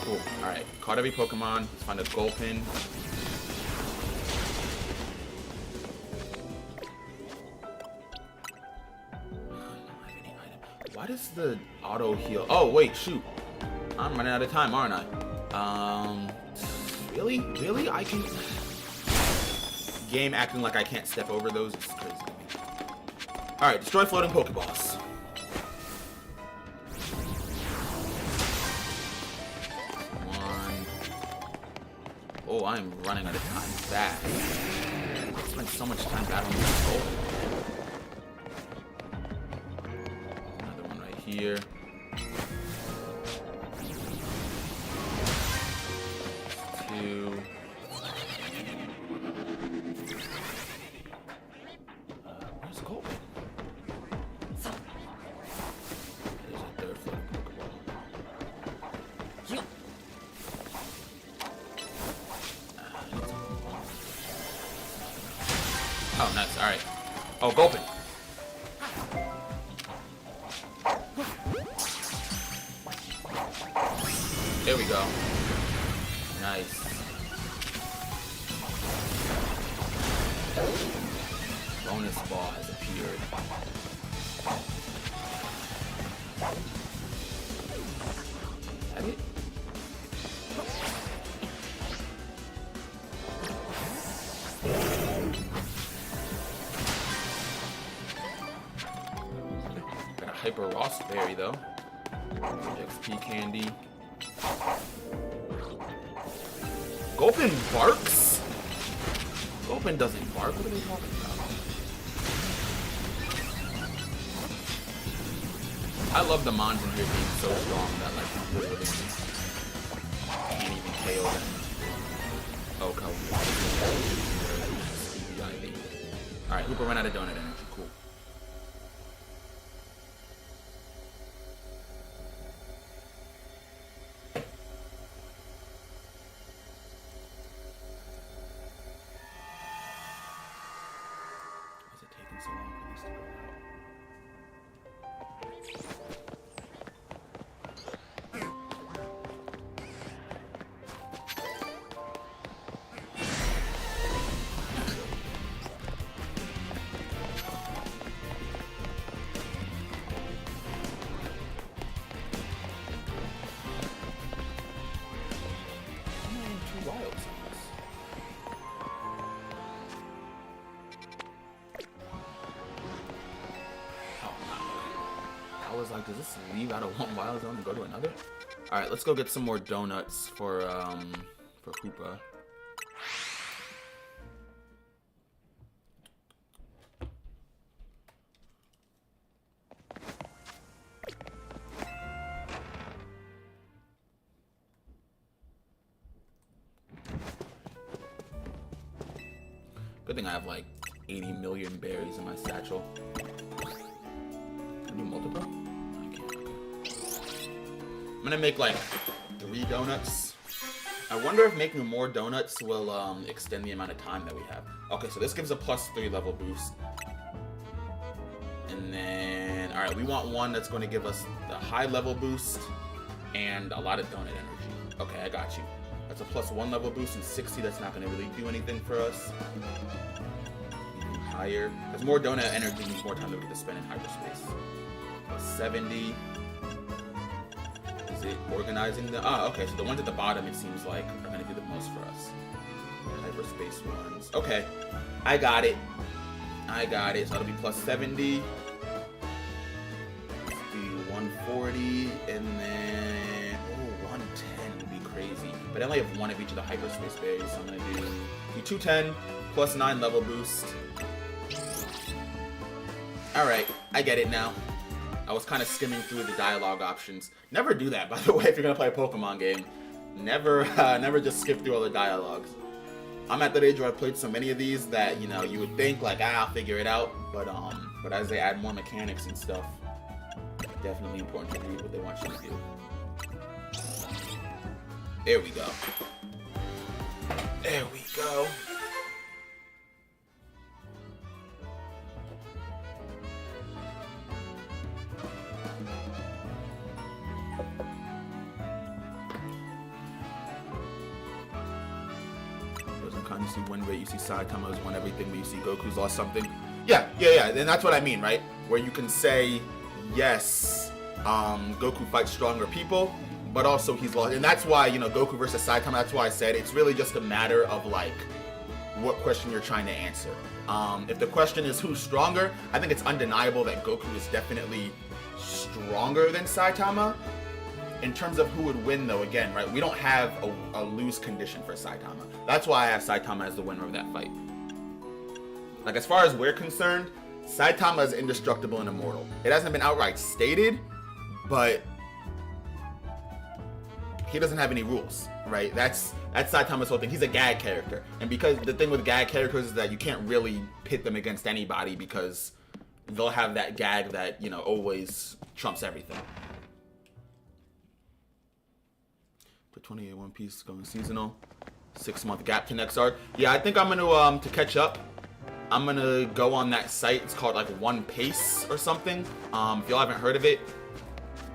Cool. Alright, caught every Pokemon. Let's find a Gulpin. Why does the auto heal? Oh, wait, shoot. I'm running out of time, aren't I? Really? Really? I can... Game acting like I can't step over those is crazy to me. Alright, destroy floating Pokeballs. Oh, I'm running out of time fast. I spent so much time battling this goal. Another one right here. Two. Oh, nice. All right. Oh, Gulpin. There we go. Nice. Bonus ball has appeared. Is that it? Got a Hyper Ross Berry though. XP candy. Gulpin barks? Gulpin doesn't bark. What are they talking about? I love the Mons in here being so strong that like literally can't even KO them. Oh, cool. Alright, Hooper ran out of donut energy. Cool. Why is it taking so long for this to go out? I was like, does this leave out of one wild zone and go to another? All right, let's go get some more donuts for Hoopa. Good thing I have like 80 million berries in my satchel. Can I do multiple? I can't. Okay. I'm gonna make like 3 donuts. I wonder if making more donuts will extend the amount of time that we have. Okay, so this gives a +3 level boost. And then, all right, we want one that's going to give us the high level boost and a lot of donut energy. Okay, I got you. That's a +1 level boost and 60. That's not going to really do anything for us. Even higher, because more donut energy means more time that we get to spend in hyperspace. +70. Is it organizing the? Ah, okay. So the ones at the bottom, it seems like, are going to do the most for us. Hyperspace ones. Okay, I got it. I got it. So that'll be +70. Let's do 140, and then 110 would be crazy. But I only have one of each of the hyperspace berries, so I'm gonna do 210 +9 level boost. All right, I get it now. I was kind of skimming through the dialogue options. Never do that, by the way, if you're gonna play a Pokemon game. Never just skip through all the dialogues. I'm at that age where I played so many of these that, you know, you would think like, I'll figure it out. But as they add more mechanics and stuff, definitely important to read what they want you to do. There we go. There we go. You see win rate, you see Saitama's won everything, but you see Goku's lost something. Yeah, and that's what I mean, right? Where you can say, yes, Goku fights stronger people, but also he's lost. And that's why, you know, Goku versus Saitama, that's why I said it's really just a matter of, like, what question you're trying to answer. If the question is who's stronger, I think it's undeniable that Goku is definitely stronger than Saitama. In terms of who would win, though, again, right, we don't have a lose condition for Saitama. That's why I have Saitama as the winner of that fight. Like, as far as we're concerned, Saitama is indestructible and immortal. It hasn't been outright stated, but he doesn't have any rules, right? That's Saitama's whole thing. He's a gag character. And because the thing with gag characters is that you can't really pit them against anybody because they'll have that gag that, you know, always trumps everything. For 28 One Piece going seasonal. 6-month gap to next arc. Yeah, I think I'm gonna to catch up. I'm gonna go on that site. It's called like One Piece or something. If y'all haven't heard of it,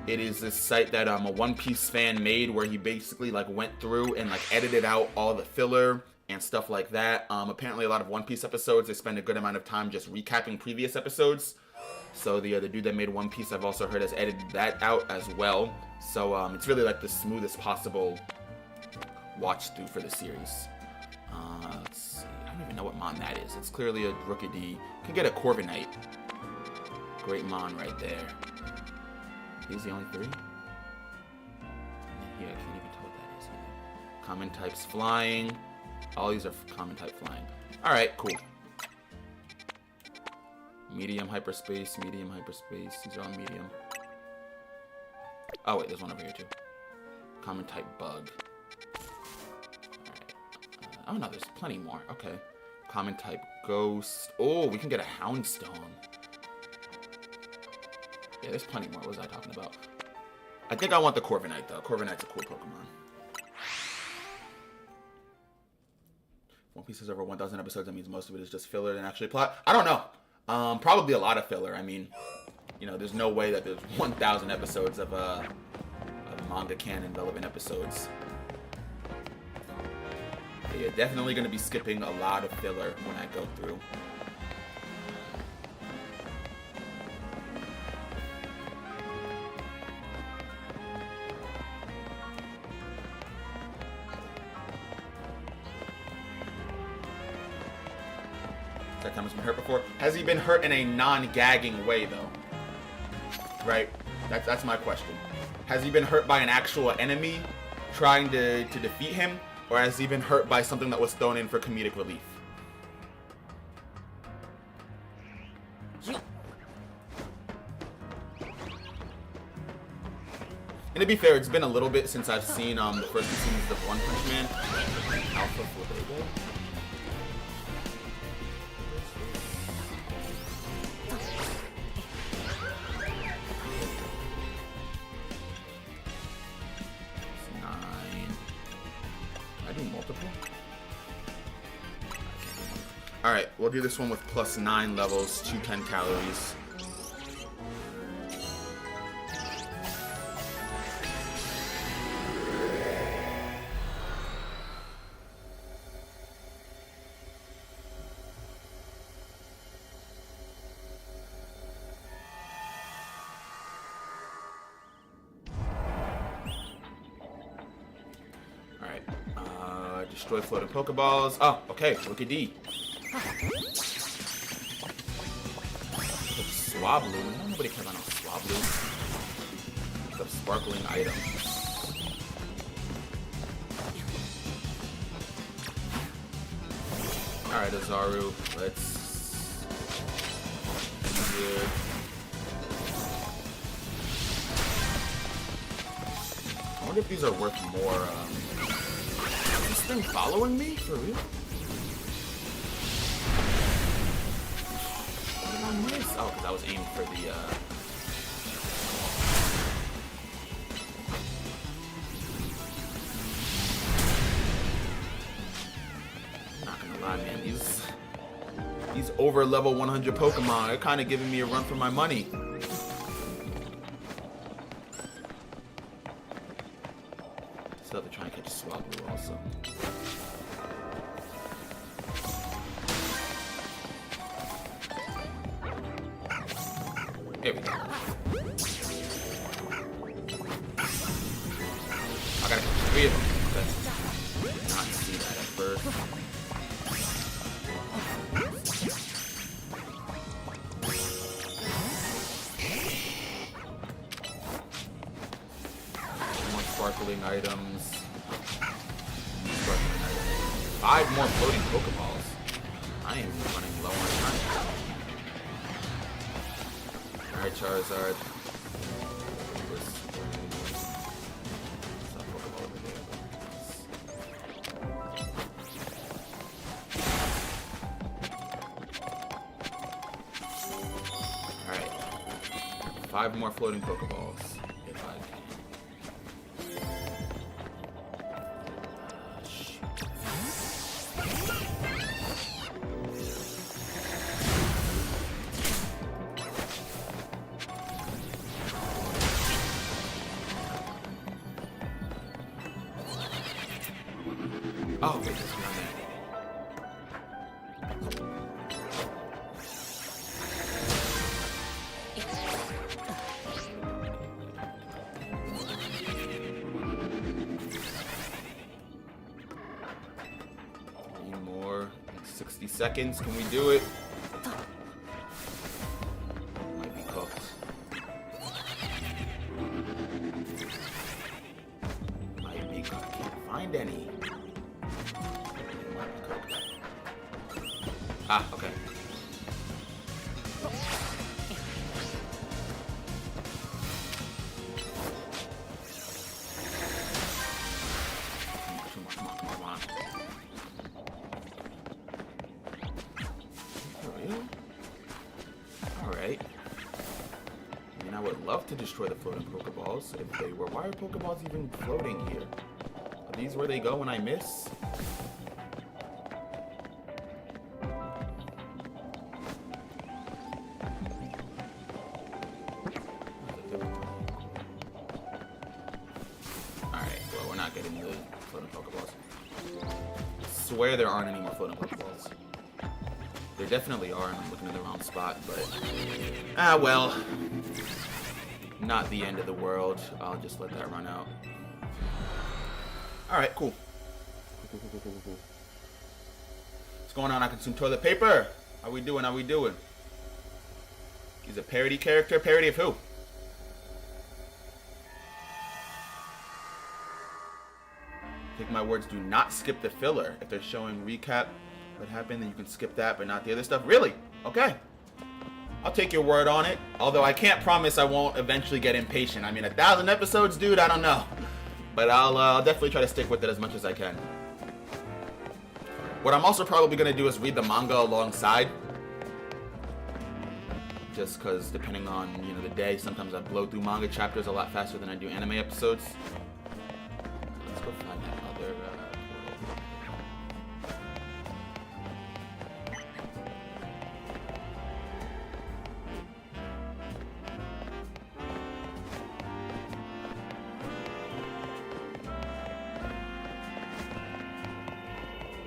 it is this site that a One Piece fan made, where he basically like went through and like edited out all the filler and stuff like that. Apparently a lot of One Piece episodes, they spend a good amount of time just recapping previous episodes. So the dude that made One Piece, I've also heard, has edited that out as well. So it's really like the smoothest possible watch through for the series. Let's see. I don't even know what mon that is. It's clearly a Rookie D. You can get a Corviknight. Great mon right there. These the only 3? Yeah, I can't even tell what that is either. Common types flying. All these are common type flying. Alright, cool. Medium hyperspace, medium hyperspace. These are all medium. Oh wait, there's one over here too. Common type bug. Alright. Oh no, there's plenty more. Okay. Common type ghost. Oh, we can get a Houndstone. Yeah, there's plenty more. What was I talking about? I think I want the Corviknight though. Corviknight's a cool Pokemon. One Piece has over 1,000 episodes. That means most of it is just filler and actually plot. I don't know. Probably a lot of filler. I mean, you know, there's no way that there's 1,000 episodes of manga canon relevant episodes. But yeah, definitely going to be skipping a lot of filler when I go through. That time has been hurt before. Has he been hurt in a non-gagging way though? Right? That's my question. Has he been hurt by an actual enemy trying to defeat him? Or has he been hurt by something that was thrown in for comedic relief? And to be fair, it's been a little bit since I've seen the first 2 seasons of One Punch Man. Alpha Flabébé. Alright, we'll do this one with plus 9 levels, 210 calories. Alright, destroy floating Pokeballs. Oh, okay, Rookie D. Swablu. Nobody cares about no Swablu. The sparkling item. Alright, Azaru. Let's. Yeah. I wonder if these are worth more. Is this thing following me? For real? Oh, because I was aiming for the, Not gonna lie, man. These over level 100 Pokemon are kind of giving me a run for my money. Still have to try and catch a Swablu also. Here we go. I gotta catch 3 of them. Okay. Not see that at first. More sparkling items. 5 more floating Pokeballs. I am running low on time. Alright, Charizard. Alright. 5 more floating Pokeballs. If I can. Shoot. 15 more. 60 seconds. Can we do it? Might be cooked. Might be cooked. Can't find any. Might be cooked. Ah, okay. Alright. I mean, I would love to destroy the floating Pokeballs if they were. Why are Pokeballs even floating here? Are these where they go when I miss? Alright, well, we're not getting the floating Pokeballs. I swear there aren't any more floating Pokeballs. There definitely are, and I'm looking in the wrong spot, but... Ah, well. Not the end of the world. I'll just let that run out. Alright, cool. What's going on? I consume toilet paper! How we doing? How we doing? He's a parody character? Parody of who? Take my words, do not skip the filler. If they're showing recap what happened, then you can skip that, but not the other stuff. Really? Okay. I'll take your word on it. Although I can't promise I won't eventually get impatient. I mean, 1,000 episodes, dude, I don't know. But I'll definitely try to stick with it as much as I can. What I'm also probably going to do is read the manga alongside. Just because depending on, you know, the day, sometimes I blow through manga chapters a lot faster than I do anime episodes. Let's go find that other portal.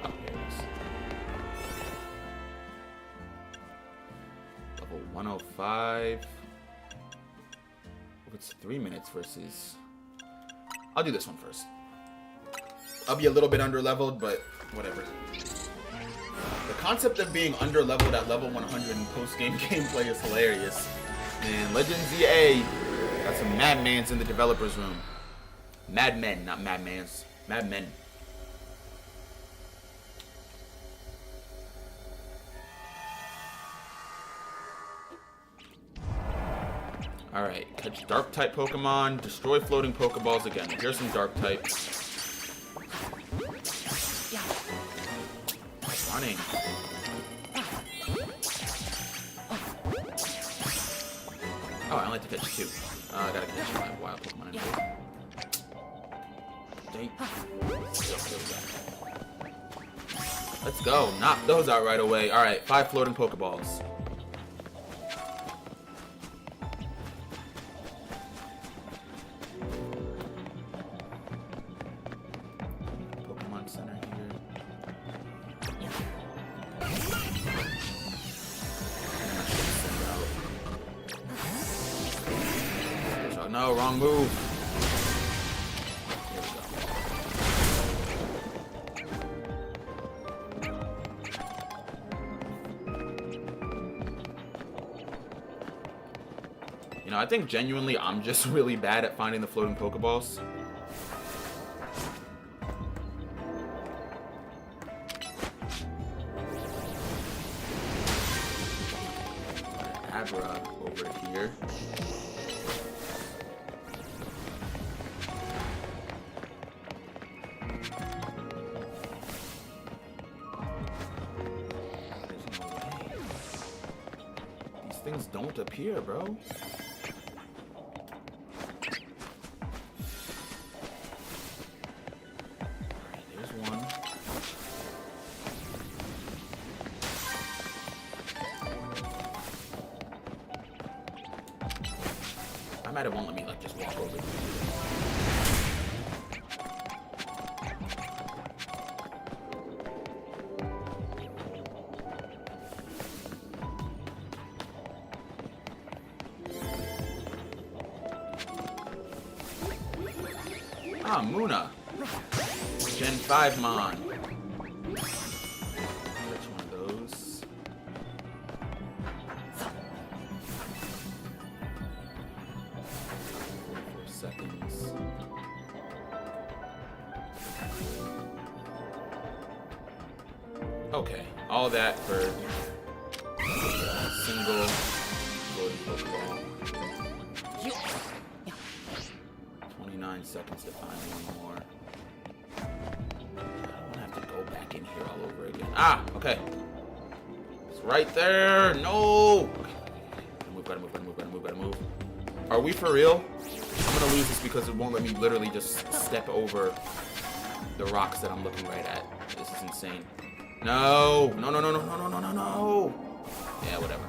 Oh, there it is. Level 105. If it's 3 minutes versus... I'll do this one first. I'll be a little bit under-leveled, but whatever. The concept of being under-leveled at level 100 in post-game gameplay is hilarious. Man, Legends EA got some madmans in the developers room. Madmen, not madmans. Madmen. Alright, catch Dark-type Pokemon, destroy floating Pokeballs again. Here's some Dark-type. Running. Oh, I only have to catch 2. I gotta catch my wild Pokemon anyway. Let's go. Knock those out right away. Alright, 5 floating Pokeballs. Pokemon Center here. Oh, no, wrong move. Here we go. You know, I think genuinely I'm just really bad at finding the floating Pokeballs. Abra over here. There's no way. These things don't appear, bro. Alright, there's one. I might have won't let me like just walk over. Ah, Muna. Gen 5 Mon. Okay, all that for a single floating Pokeball. 29 seconds to find one more. I don't have to go back in here all over again. Ah, okay. It's right there. No. Gotta move. Are we for real? I'm gonna lose this because it won't let me literally just step over the rocks that I'm looking right at. This is insane. No. No. Yeah, whatever.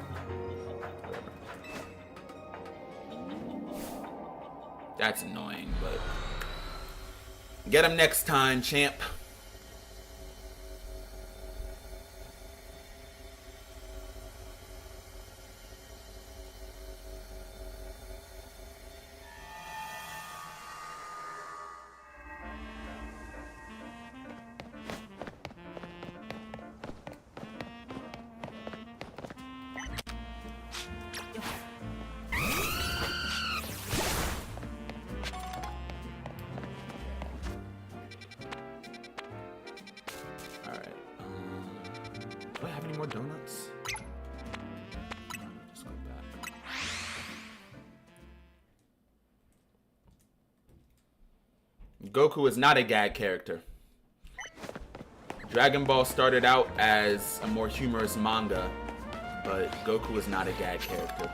That's annoying, but get him next time, champ. Do I have any more donuts? No, just go back. Goku is not a gag character. Dragon Ball started out as a more humorous manga, but Goku is not a gag character.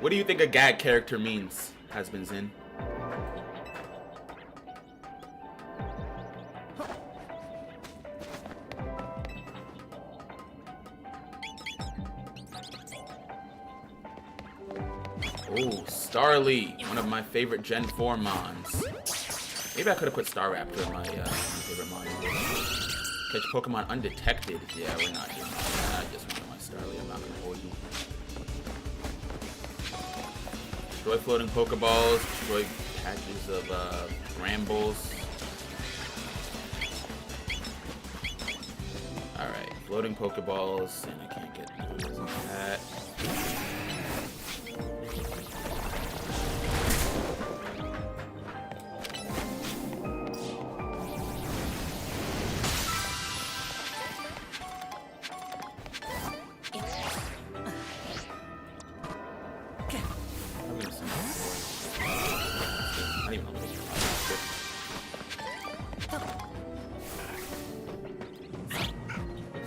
What do you think a gag character means, Hasbin Zin? Oh, Starly, one of my favorite Gen 4 mons. Maybe I could have put Staraptor in my favorite mon. Catch Pokemon undetected. Yeah, we're not doing that. I just wanted my Starly. I'm not gonna hold you. Destroy floating Pokeballs, destroy patches of brambles. Alright, floating Pokeballs, and I can't get through that.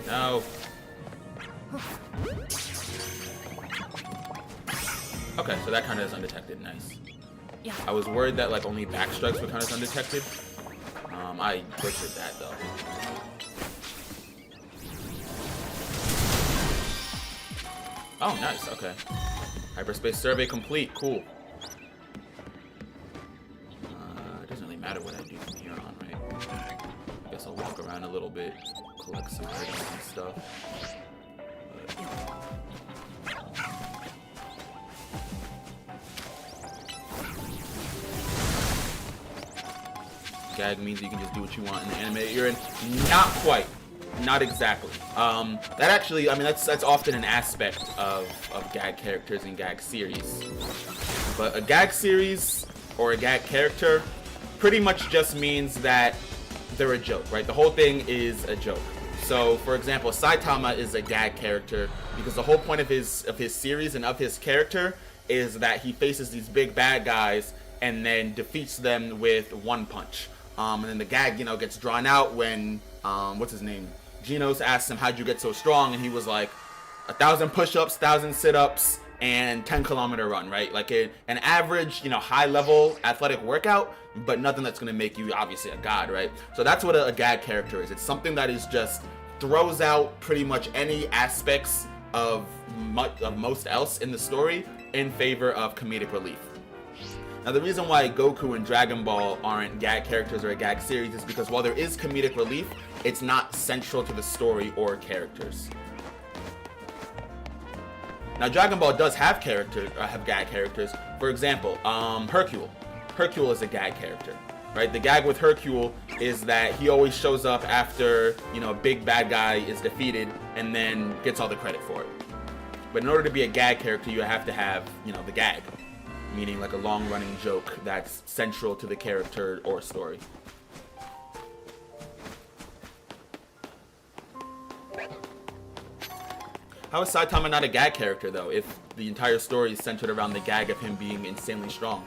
No. Okay, so that kind of is undetected. Nice. Yeah. I was worried that like only back strikes were kind of undetected. I butchered that though. Oh, nice. Okay. Hyperspace survey complete. Cool. It doesn't really matter what I do from here on, right? I guess I'll walk around a little bit, collect some items and stuff. Gag means you can just do what you want in the anime that you're in. Not quite. Not exactly. That actually, I mean, that's often an aspect of gag characters and gag series. But a gag series or a gag character pretty much just means that they're a joke, right? The whole thing is a joke. So, for example, Saitama is a gag character because the whole point of his series and of his character is that he faces these big bad guys and then defeats them with one punch. And then the gag, you know, gets drawn out when what's his name? Genos asked him, "How'd you get so strong?" And he was like, 1,000 push-ups, 1,000 sit-ups, and 10-kilometer run, right? Like an average, you know, high-level athletic workout, but nothing that's gonna make you obviously a god, right? So that's what a gag character is. It's something that is just throws out pretty much any aspects of most else in the story in favor of comedic relief. Now, the reason why Goku and Dragon Ball aren't gag characters or a gag series is because while there is comedic relief, it's not central to the story or characters. Now, Dragon Ball does have gag characters. For example, Hercule. Hercule is a gag character, right? The gag with Hercule is that he always shows up after, a big bad guy is defeated and then gets all the credit for it. But in order to be a gag character, you have to have, the gag. Meaning like a long-running joke that's central to the character or story. How is Saitama not a gag character, though, if the entire story is centered around the gag of him being insanely strong?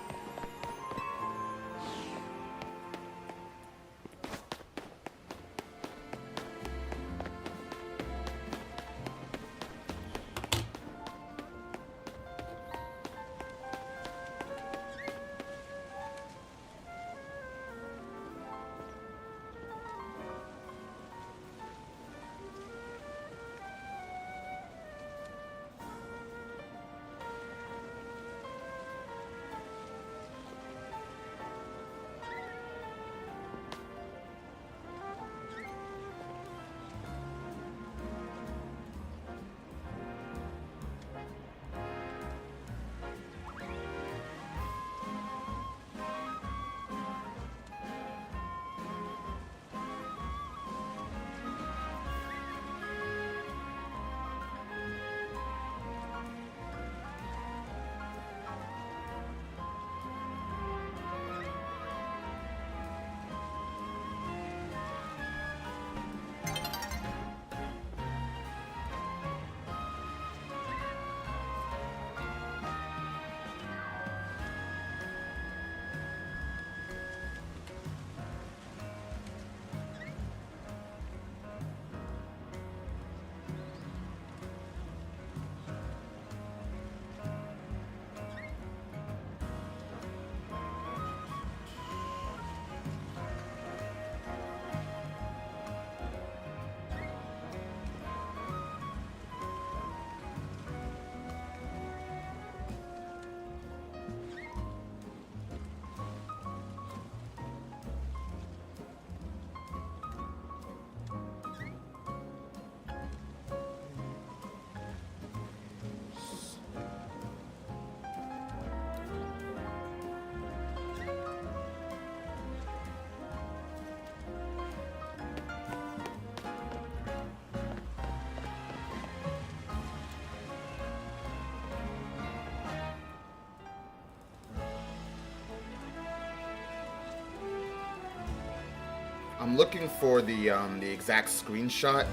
I'm looking for the exact screenshot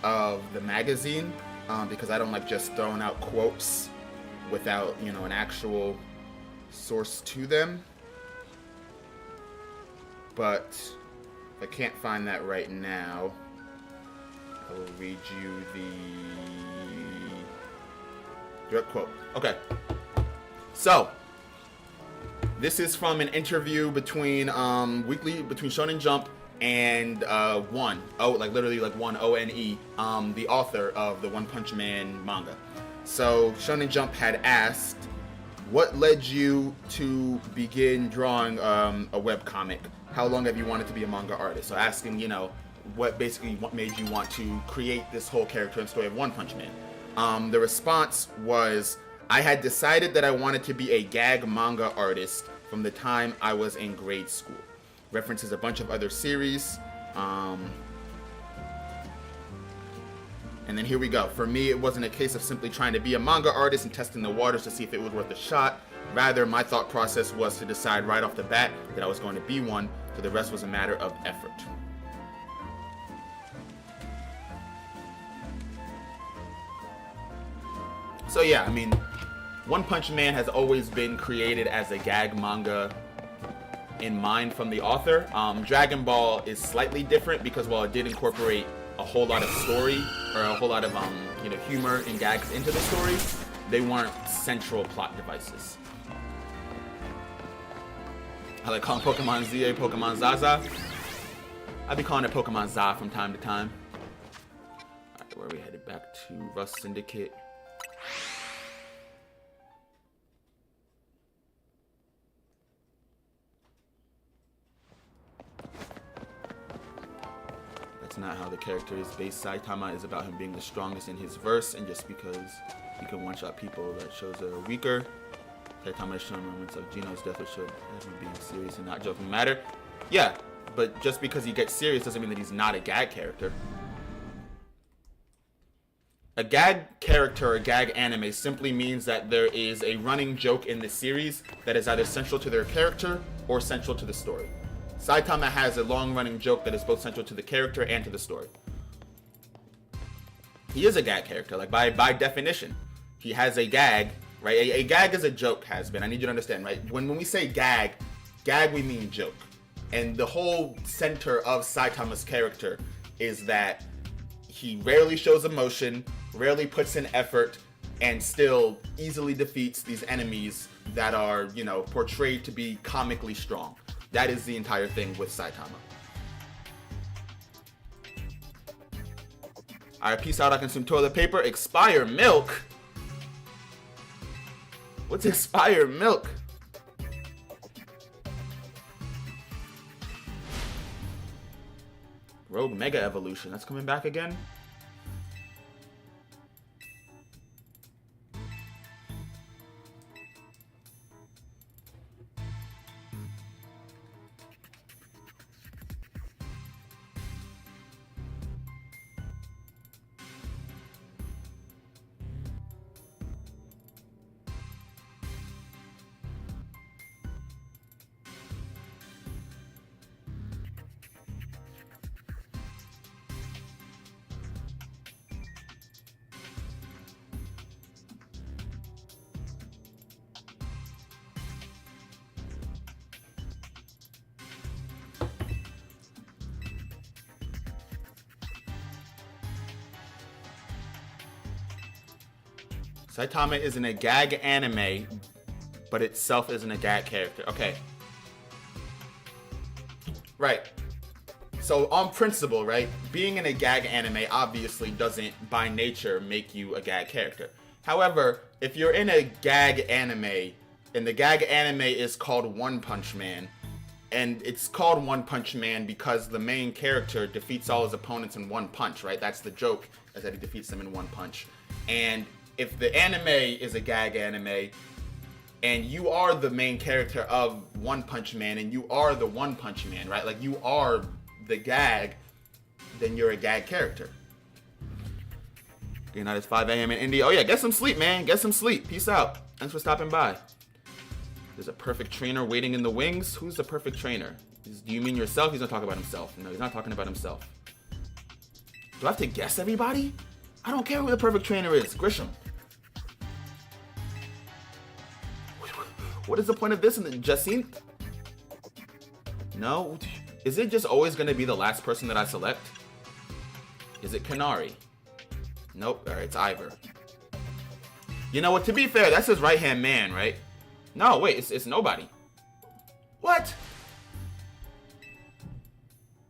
of the magazine because I don't like just throwing out quotes without an actual source to them. But if I can't find that right now, I will read you the direct quote. Okay. So this is from an interview between Shonen Jump and One ONE, the author of the One Punch Man manga. So Shonen Jump had asked, what led you to begin drawing a webcomic? How long have you wanted to be a manga artist? So asking, what made you want to create this whole character and story of One Punch Man? The response was, I had decided that I wanted to be a gag manga artist from the time I was in grade school. References a bunch of other series. And then here we go. For me, it wasn't a case of simply trying to be a manga artist and testing the waters to see if it was worth a shot. Rather, my thought process was to decide right off the bat that I was going to be one, so the rest was a matter of effort. So yeah, I mean, One Punch Man has always been created as a gag manga in mind from the author. Dragon Ball is slightly different because while it did incorporate a whole lot of story or a whole lot of humor and gags into the story, they weren't central plot devices. I like calling Pokemon ZA Pokemon Zaza. I'll be calling it Pokemon Za from time to time. Alright, where are we headed? Back to Rust Syndicate. That's not how the character is based. Saitama is about him being the strongest in his verse, and just because he can one-shot people, that shows are weaker. Saitama has shown moments of Geno's death which showed him being serious and not joking matter. Yeah, but just because he gets serious doesn't mean that he's not a gag character. A gag character, a gag anime, simply means that there is a running joke in the series that is either central to their character or central to the story. Saitama has a long-running joke that is both central to the character and to the story. He is a gag character, like by definition. He has a gag, right? A gag is a joke, has been. I need you to understand, right? When we say gag we mean joke. And the whole center of Saitama's character is that he rarely shows emotion, rarely puts in effort, and still easily defeats these enemies that are, you know, portrayed to be comically strong. That is the entire thing with Saitama. Alright, peace out. I consume toilet paper. Expire milk? What's expire milk? Rogue Mega Evolution. That's coming back again? Saitama isn't a gag anime, but itself isn't a gag character. Okay. Right. So on principle, right, being in a gag anime obviously doesn't by nature make you a gag character. However, if you're in a gag anime, and the gag anime is called One Punch Man, and it's called One Punch Man because the main character defeats all his opponents in one punch, right? That's the joke, is that he defeats them in one punch. And if the anime is a gag anime, and you are the main character of One Punch Man, and you are the One Punch Man, right? Like, you are the gag, then you're a gag character. Good night, it's 5 a.m. in India. Oh yeah, get some sleep, man. Get some sleep. Peace out. Thanks for stopping by. There's a perfect trainer waiting in the wings. Who's the perfect trainer? Do you mean yourself? He's not talking about himself. No, he's not talking about himself. Do I have to guess everybody? I don't care who the perfect trainer is. Grisham. What is the point of this? Jacinthe? No? Is it just always going to be the last person that I select? Is it Kanari? Nope. Alright, it's Ivor. You know what? To be fair, that's his right-hand man, right? No, wait. It's nobody. What?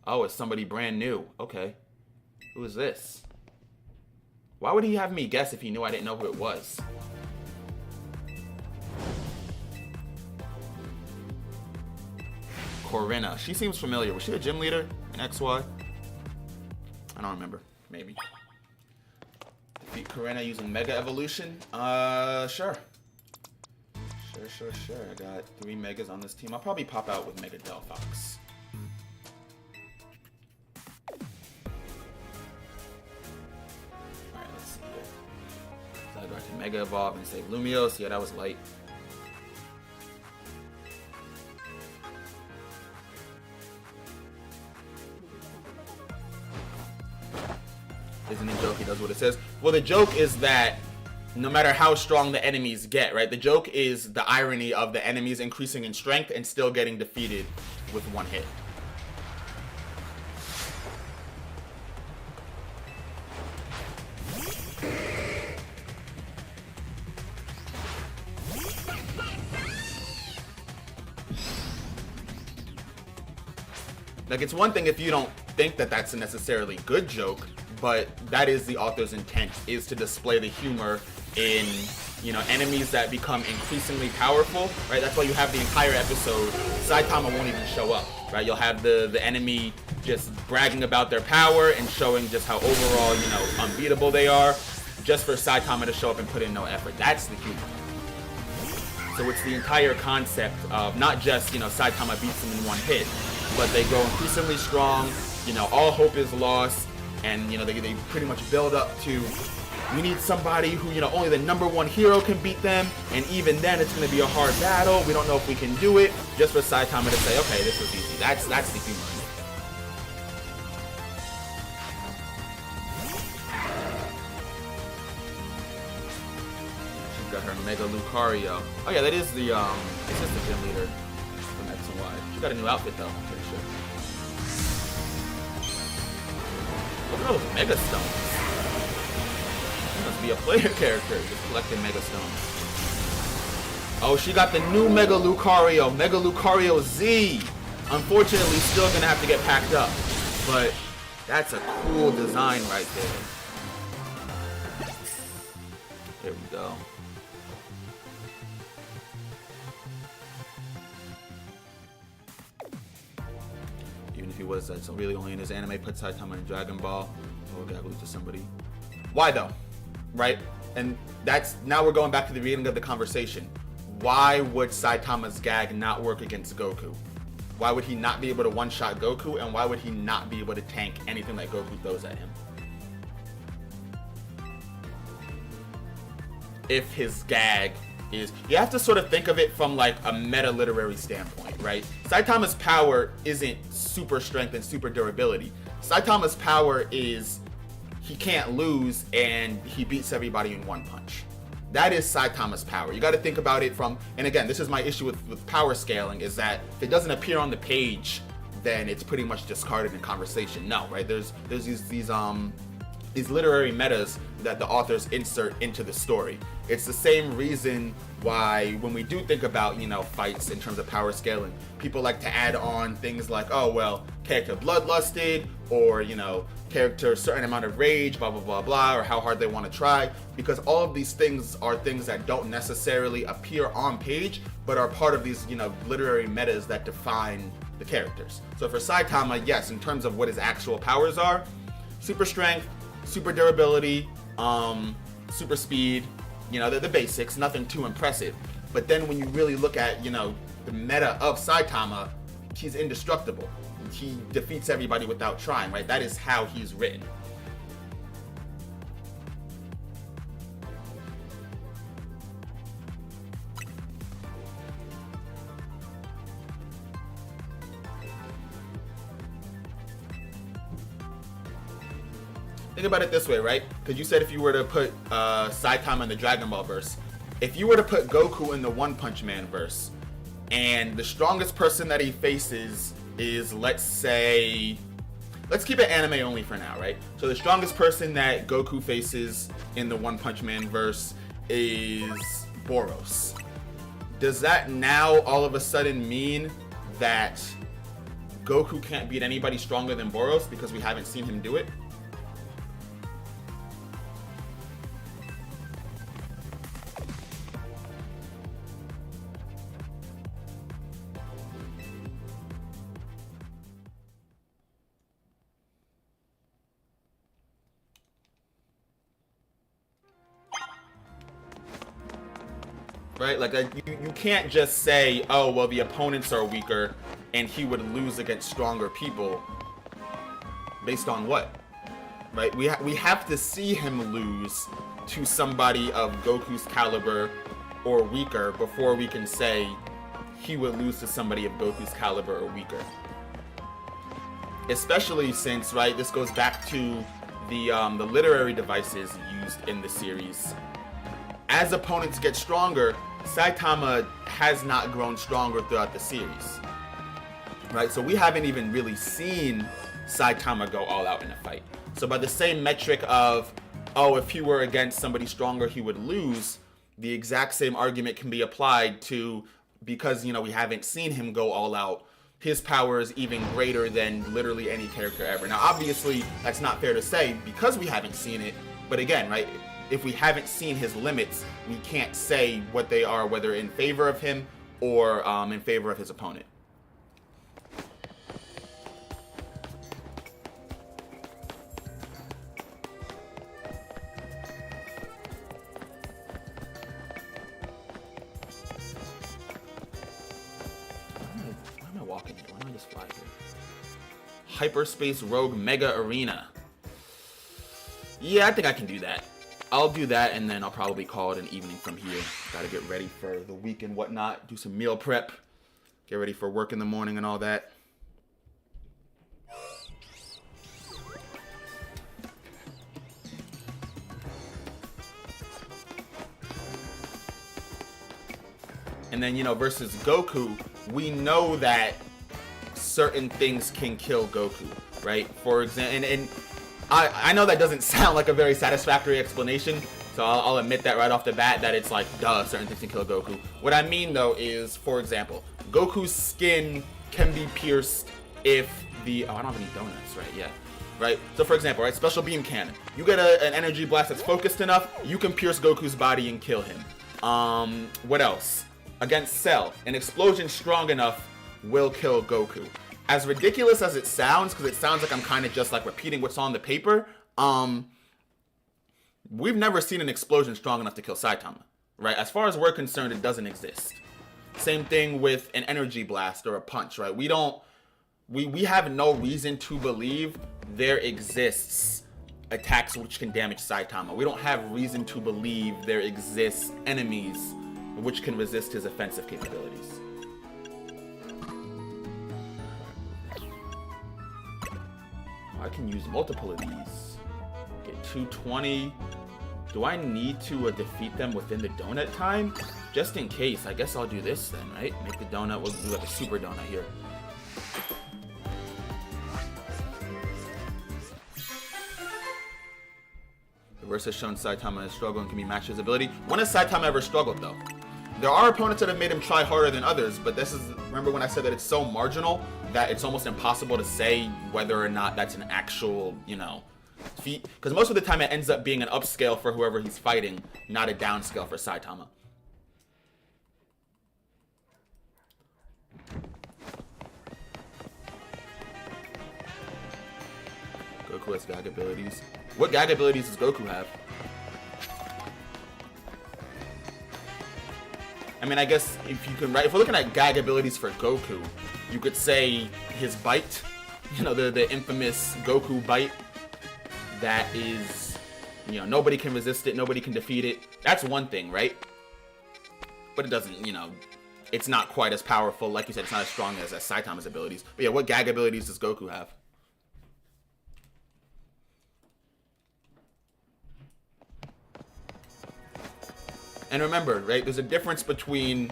Oh, it's somebody brand new. Okay. Who is this? Why would he have me guess if he knew I didn't know who it was? Corinna. She seems familiar. Was she a gym leader in XY? I don't remember. Maybe. Defeat Corinna using Mega Evolution? Sure. Sure. I got 3 Megas on this team. I'll probably pop out with Mega Delphox. Alright, let's see here. So I got to Mega Evolve and save Lumiose. Yeah, that was light. Isn't a joke, he does what it says. Well, the joke is that no matter how strong the enemies get, right? The joke is the irony of the enemies increasing in strength and still getting defeated with one hit. Like, it's one thing if you don't think that that's a necessarily good joke, but that is the author's intent, is to display the humor in, you know, enemies that become increasingly powerful, right? That's why you have the entire episode, Saitama won't even show up, right? You'll have the enemy just bragging about their power and showing just how overall, you know, unbeatable they are, just for Saitama to show up and put in no effort. That's the humor. So it's the entire concept of not just, you know, Saitama beats them in one hit, but they grow increasingly strong, you know, all hope is lost, and, you know, they pretty much build up to, we need somebody who, you know, only the #1 hero can beat them, and even then it's going to be a hard battle. We don't know if we can do it, just for Saitama to say, okay, this was easy. That's the humor. She's got her Mega Lucario. Oh yeah, that is the this is the gym leader from X and Y. She got a new outfit though, I'm pretty sure. Look at those Mega Stones. Must be a player character just collecting Mega Stones. Oh, she got the new Mega Lucario, Mega Lucario Z. Unfortunately, still gonna have to get packed up, but that's a cool design right there. There we go. Even if he was so really only in his anime, put Saitama in Dragon Ball. Oh, gotta lose to somebody. Why though? Right? And that's, now we're going back to the beginning of the conversation. Why would Saitama's gag not work against Goku? Why would he not be able to one-shot Goku, and why would he not be able to tank anything that Goku throws at him? If his gag is, you have to sort of think of it from like a meta-literary standpoint, right? Saitama's power isn't super strength and super durability. Saitama's power is he can't lose and he beats everybody in one punch. That is Saitama's power. You got to think about it from, and again, this is my issue with power scaling, is that if it doesn't appear on the page, then it's pretty much discarded in conversation. No, right? There's these literary metas that the authors insert into the story. It's the same reason why when we do think about, you know, fights in terms of power scaling, people like to add on things like, oh, well, character bloodlusted, or, you know, character certain amount of rage, blah, blah, blah, blah, or how hard they want to try, because all of these things are things that don't necessarily appear on page, but are part of these, you know, literary metas that define the characters. So for Saitama, yes, in terms of what his actual powers are, super strength, super durability, super speed, you know, they're the basics, nothing too impressive. But then when you really look at, you know, the meta of Saitama, he's indestructible. He defeats everybody without trying, right? That is how he's written. Think about it this way, right? Because you said if you were to put Saitama in the Dragon Ball verse, if you were to put Goku in the One Punch Man verse, and the strongest person that he faces is, let's say, let's keep it anime only for now, right? So the strongest person that Goku faces in the One Punch Man verse is Boros. Does that now all of a sudden mean that Goku can't beat anybody stronger than Boros because we haven't seen him do it? Right? Like, you can't just say, oh, well, the opponents are weaker and he would lose against stronger people. Based on what? Right? We have to see him lose to somebody of Goku's caliber or weaker before we can say he would lose to somebody of Goku's caliber or weaker. Especially since, right, this goes back to the literary devices used in the series. As opponents get stronger, Saitama has not grown stronger throughout the series, right? So we haven't even really seen Saitama go all out in a fight. So by the same metric of, oh, if he were against somebody stronger, he would lose, the exact same argument can be applied to, because, you know, we haven't seen him go all out, his power is even greater than literally any character ever. Now, obviously, that's not fair to say because we haven't seen it, but again, right? If we haven't seen his limits, we can't say what they are, whether in favor of him or in favor of his opponent. walk in here? Why don't I just fly here? Hyperspace Rogue Mega Arena. Yeah, I think I can do that. I'll do that, and then I'll probably call it an evening from here. Gotta get ready for the week and whatnot. Do some meal prep. Get ready for work in the morning and all that. And then, you know, versus Goku, we know that certain things can kill Goku, right? For example, and I know that doesn't sound like a very satisfactory explanation, so I'll admit that right off the bat, that it's like, duh, certain things can kill Goku. What I mean, though, is, for example, Goku's skin can be pierced if the... Oh, I don't have any donuts, right? Yeah. Right? So, for example, right, Special Beam Cannon. You get an energy blast that's focused enough, you can pierce Goku's body and kill him. What else? Against Cell, an explosion strong enough will kill Goku. As ridiculous as it sounds, because it sounds like I'm kind of just like repeating what's on the paper, we've never seen an explosion strong enough to kill Saitama, right? As far as we're concerned, it doesn't exist. Same thing with an energy blast or a punch, right? We have no reason to believe there exists attacks which can damage Saitama. We don't have reason to believe there exists enemies which can resist his offensive capabilities. I can use multiple of these. Get 220. Do I need to defeat them within the donut time? Just in case, I guess I'll do this then, right? Make the donut, we'll do like a super donut here. The verse has shown Saitama is struggling and can be matched his ability. When has Saitama ever struggled though? There are opponents that have made him try harder than others, but this is, remember when I said that it's so marginal that it's almost impossible to say whether or not that's an actual, you know, feat? Because most of the time it ends up being an upscale for whoever he's fighting, not a downscale for Saitama. Goku has gag abilities. What gag abilities does Goku have? I mean, I guess if you can, if we're looking at gag abilities for Goku, you could say his bite, you know, the infamous Goku bite. That is, you know, nobody can resist it, nobody can defeat it. That's one thing, right? But it doesn't, you know, it's not quite as powerful. Like you said, it's not as strong as Saitama's abilities. But yeah, what gag abilities does Goku have? And remember, right, there's a difference between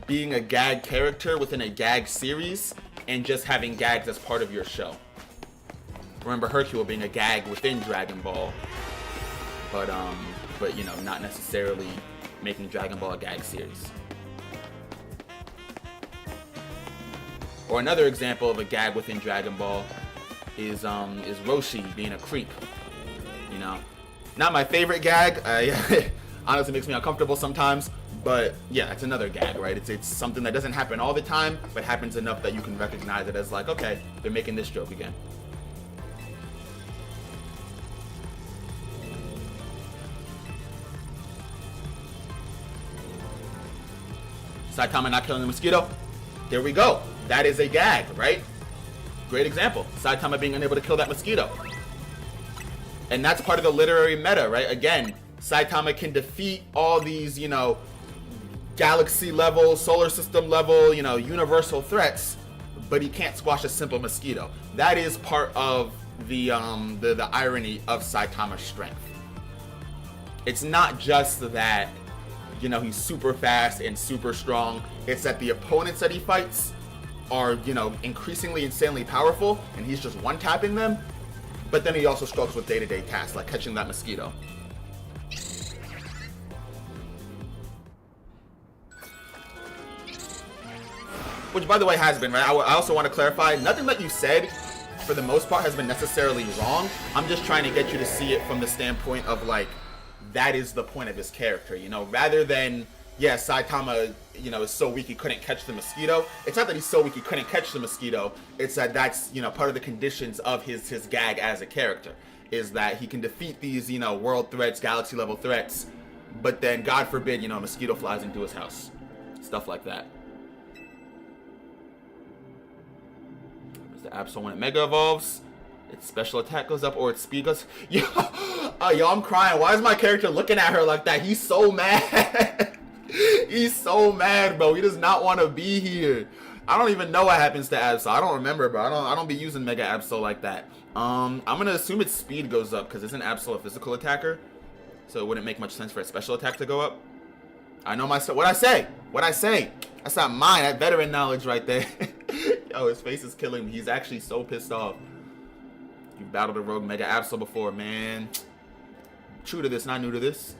being a gag character within a gag series and just having gags as part of your show. Remember Hercule being a gag within Dragon Ball, but you know, not necessarily making Dragon Ball a gag series. Or another example of a gag within Dragon Ball is Roshi being a creep. You know, not my favorite gag. Honestly makes me uncomfortable sometimes, but yeah, it's another gag, right? It's something that doesn't happen all the time, but happens enough that you can recognize it as like, okay, they're making this joke again. Saitama not killing the mosquito. There we go. That is a gag, right? Great example. Saitama being unable to kill that mosquito. And that's part of the literary meta, right? Again, Saitama can defeat all these, you know, galaxy level, solar system level, you know, universal threats, but he can't squash a simple mosquito. That is part of the irony of Saitama's strength. It's not just that, you know, he's super fast and super strong. It's that the opponents that he fights are, you know, increasingly insanely powerful, and he's just one-tapping them. But then he also struggles with day-to-day tasks, like catching that mosquito. Which, by the way, has been, right? I also want to clarify, nothing that you said, for the most part, has been necessarily wrong. I'm just trying to get you to see it from the standpoint of, like, that is the point of his character, you know? Rather than, yeah, Saitama, you know, is so weak he couldn't catch the mosquito. It's not that he's so weak he couldn't catch the mosquito. It's that that's, you know, part of the conditions of his gag as a character. Is that he can defeat these, you know, world threats, galaxy-level threats, but then, God forbid, you know, a mosquito flies into his house. Stuff like that. The Absol, when it Mega Evolves, its special attack goes up or its speed goes... Yo, I'm crying. Why is my character looking at her like that? He's so mad. He's so mad, bro. He does not want to be here. I don't even know what happens to Absol. I don't remember, bro. I don't be using Mega Absol like that. I'm gonna assume its speed goes up because isn't Absol a physical attacker? So it wouldn't make much sense for its special attack to go up. I know myself. What I say? What I say? That's not mine. That veteran knowledge right there. Yo, his face is killing me. He's actually so pissed off. You've battled a rogue Mega Absol before, man. True to this, not new to this.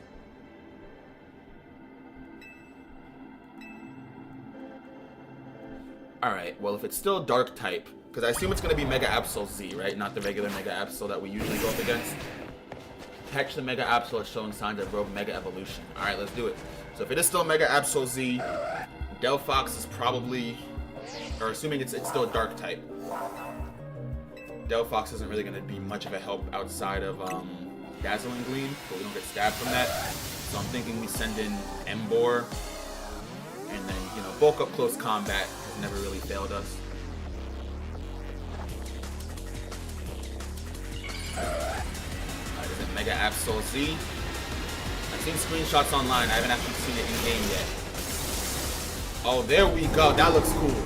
Alright, well, if it's still Dark type, because I assume it's going to be Mega Absol Z, right? Not the regular Mega Absol that we usually go up against. Catch the Mega Absol has shown signs of rogue Mega Evolution. Alright, let's do it. So if it is still Mega Absol Z, Delphox is probably, or assuming it's still Dark type, Delphox isn't really going to be much of a help outside of Dazzling Gleam, but we don't get stabbed from that. So I'm thinking we send in Emboar, and then, you know, bulk up close combat has never really failed us. Is it Mega Absol Z? I've seen screenshots online. I haven't actually seen it in game yet. Oh, there we go. That looks cool.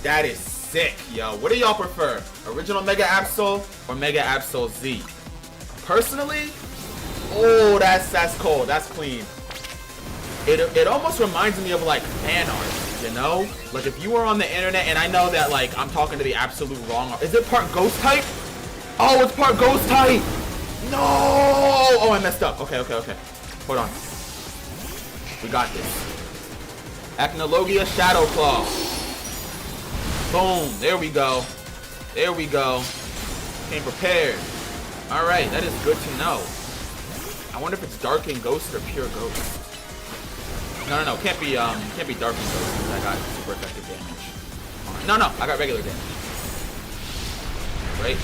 That is sick, yo. What do y'all prefer? Original Mega Absol or Mega Absol Z? Personally, oh, that's cold. That's clean. It almost reminds me of like fan art, you know? Like if you were on the internet, and I know that like I'm talking to the absolute wrong. Is it part ghost type? Oh, it's part ghost type. No! Oh, I messed up. Okay. Hold on. We got this. Acnologia Shadow Claw. Boom. There we go. There we go. Came prepared. Alright, that is good to know. I wonder if it's Dark and Ghost or pure Ghost. No. Can't be Dark and Ghost because I got super effective damage. No, I got regular damage. Right?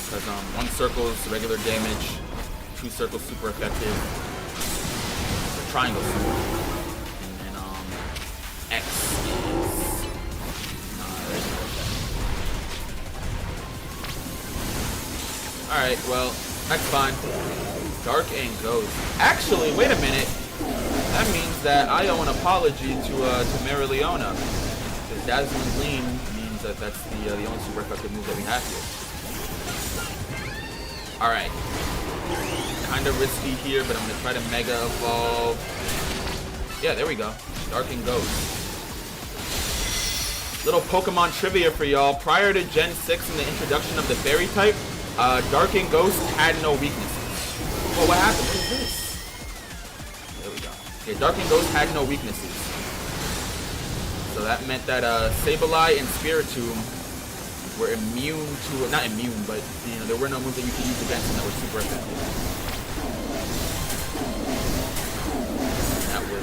Because one circle is regular damage, two circles super effective, the triangle super, and then X is alright, well, that's fine. Dark and Ghost. Actually, wait a minute. That means that I owe an apology to Mereoleona. Because Dazzling Gleam means that that's the only super effective move that we have here. Alright. Kind of risky here, but I'm going to try to Mega Evolve. Yeah, there we go. Dark and Ghost. Little Pokemon trivia for y'all. Prior to Gen 6 and the introduction of the Fairy type, Dark and Ghost had no weaknesses. Well, what happened? What is this? There we go. Yeah, Dark and Ghost had no weaknesses. So that meant that Sableye and Spiritomb were immune to, not immune, but you know, there were no moves that you could use against them that were super effective. And that was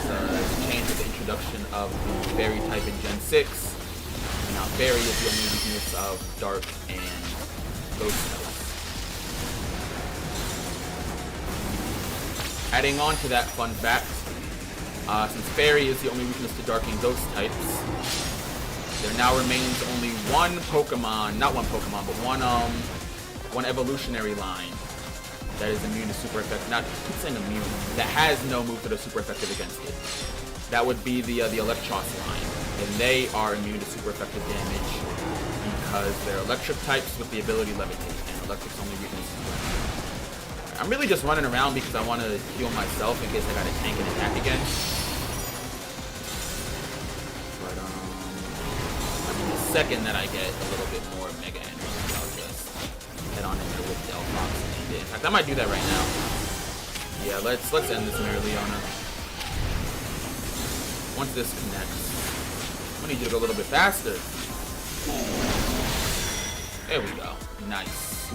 changed with the introduction of the Fairy type in Gen 6. And now Fairy is the only weakness of Dark and Ghost types. Adding on to that fun fact, since Fairy is the only weakness to Dark and Ghost types, there now remains only one Pokemon, not one Pokemon, but one evolutionary line that is immune to super effective. Not keep saying immune. That has no moves that are super effective against it. That would be the Electros line, and they are immune to super effective damage because they're electric types with the ability Levitate, and Electric's only weakness is Levitate. I'm really just running around because I want to heal myself in case I got a tank and attack again. Second that I get a little bit more Mega Energy, I'll just head on into with Delphox and end it. In fact, I might do that right now. Yeah, let's end this Mereoleona. Once this connects, I need you to go a little bit faster. There we go. Nice.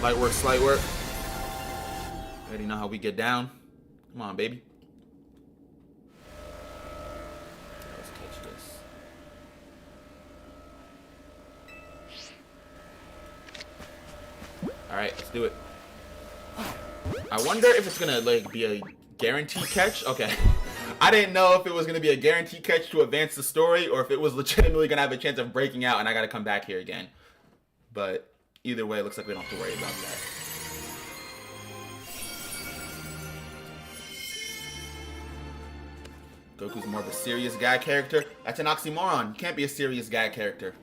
Light work. Already know how we get down. Come on, baby. Alright, let's do it. I wonder if it's gonna like be a guaranteed catch. Okay. I didn't know if it was going to be a guaranteed catch to advance the story or if it was legitimately going to have a chance of breaking out and I got to come back here again. But either way, it looks like we don't have to worry about that. Goku's more of a serious guy character. That's an oxymoron. You can't be a serious guy character.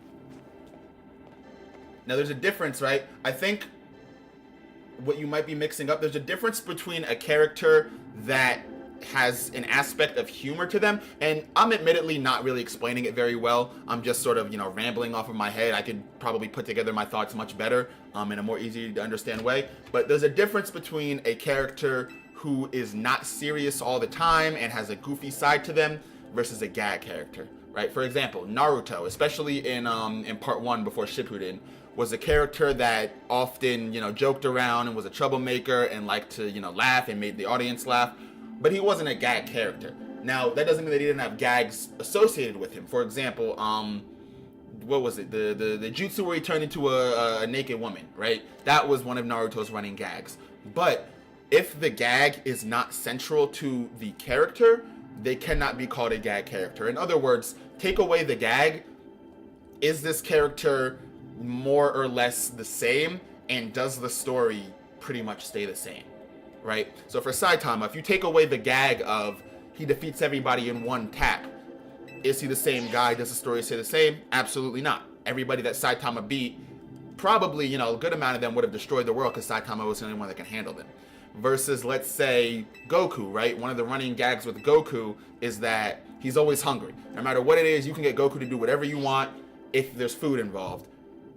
Now, there's a difference, right? I think what you might be mixing up, there's a difference between a character that has an aspect of humor to them, and I'm admittedly not really explaining it very well. I'm just sort of, rambling off of my head. I could probably put together my thoughts much better in a more easy to understand way. But there's a difference between a character who is not serious all the time and has a goofy side to them versus a gag character, right? For example, Naruto, especially in part 1 before Shippuden, was a character that often, joked around and was a troublemaker and liked to, laugh and made the audience laugh, but he wasn't a gag character. Now, that doesn't mean that he didn't have gags associated with him. For example, what was it? The jutsu where he turned into a naked woman, right? That was one of Naruto's running gags. But if the gag is not central to the character, they cannot be called a gag character. In other words, take away the gag, is this character more or less the same, and does the story pretty much stay the same, right? So for Saitama, if you take away the gag of he defeats everybody in one tap, is he the same guy? Does the story stay the same? Absolutely not. Everybody that Saitama beat, probably, a good amount of them would have destroyed the world because Saitama was the only one that can handle them. Versus, let's say, Goku, right? One of the running gags with Goku is that he's always hungry. No matter what it is, you can get Goku to do whatever you want if there's food involved.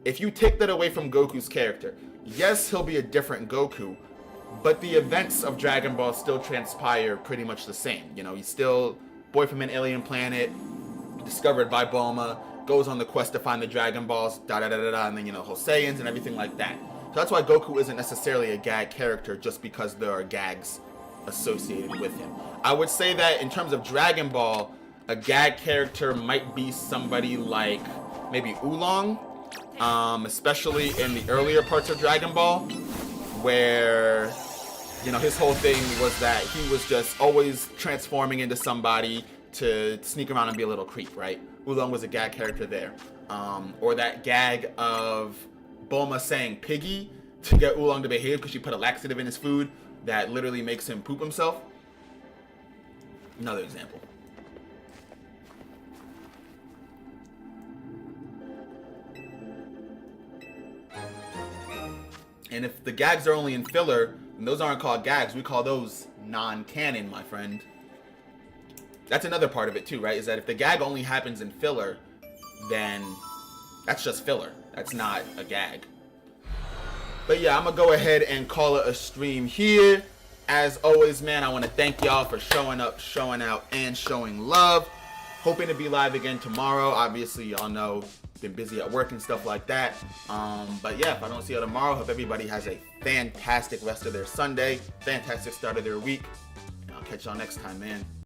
If you take that away from Goku's character, yes, he'll be a different Goku, but the events of Dragon Ball still transpire pretty much the same. He's still boy from an alien planet, discovered by Bulma, goes on the quest to find the Dragon Balls, and then, Hoseins and everything like that. So that's why Goku isn't necessarily a gag character just because there are gags associated with him. I would say that in terms of Dragon Ball, a gag character might be somebody like maybe Oolong, especially in the earlier parts of Dragon Ball, where, his whole thing was that he was just always transforming into somebody to sneak around and be a little creep, right? Oolong was a gag character there. Or that gag of Bulma saying piggy to get Oolong to behave because she put a laxative in his food that literally makes him poop himself. Another example. And if the gags are only in filler, then those aren't called gags. We call those non-canon, my friend. That's another part of it too, right? Is that if the gag only happens in filler, then that's just filler. That's not a gag. But yeah, I'm gonna go ahead and call it a stream here. As always, man, I want to thank y'all for showing up, showing out, and showing love. Hoping to be live again tomorrow. Obviously, y'all know, been busy at work and stuff like that. But yeah, if I don't see you tomorrow, hope everybody has a fantastic rest of their Sunday, fantastic start of their week. And I'll catch y'all next time, man.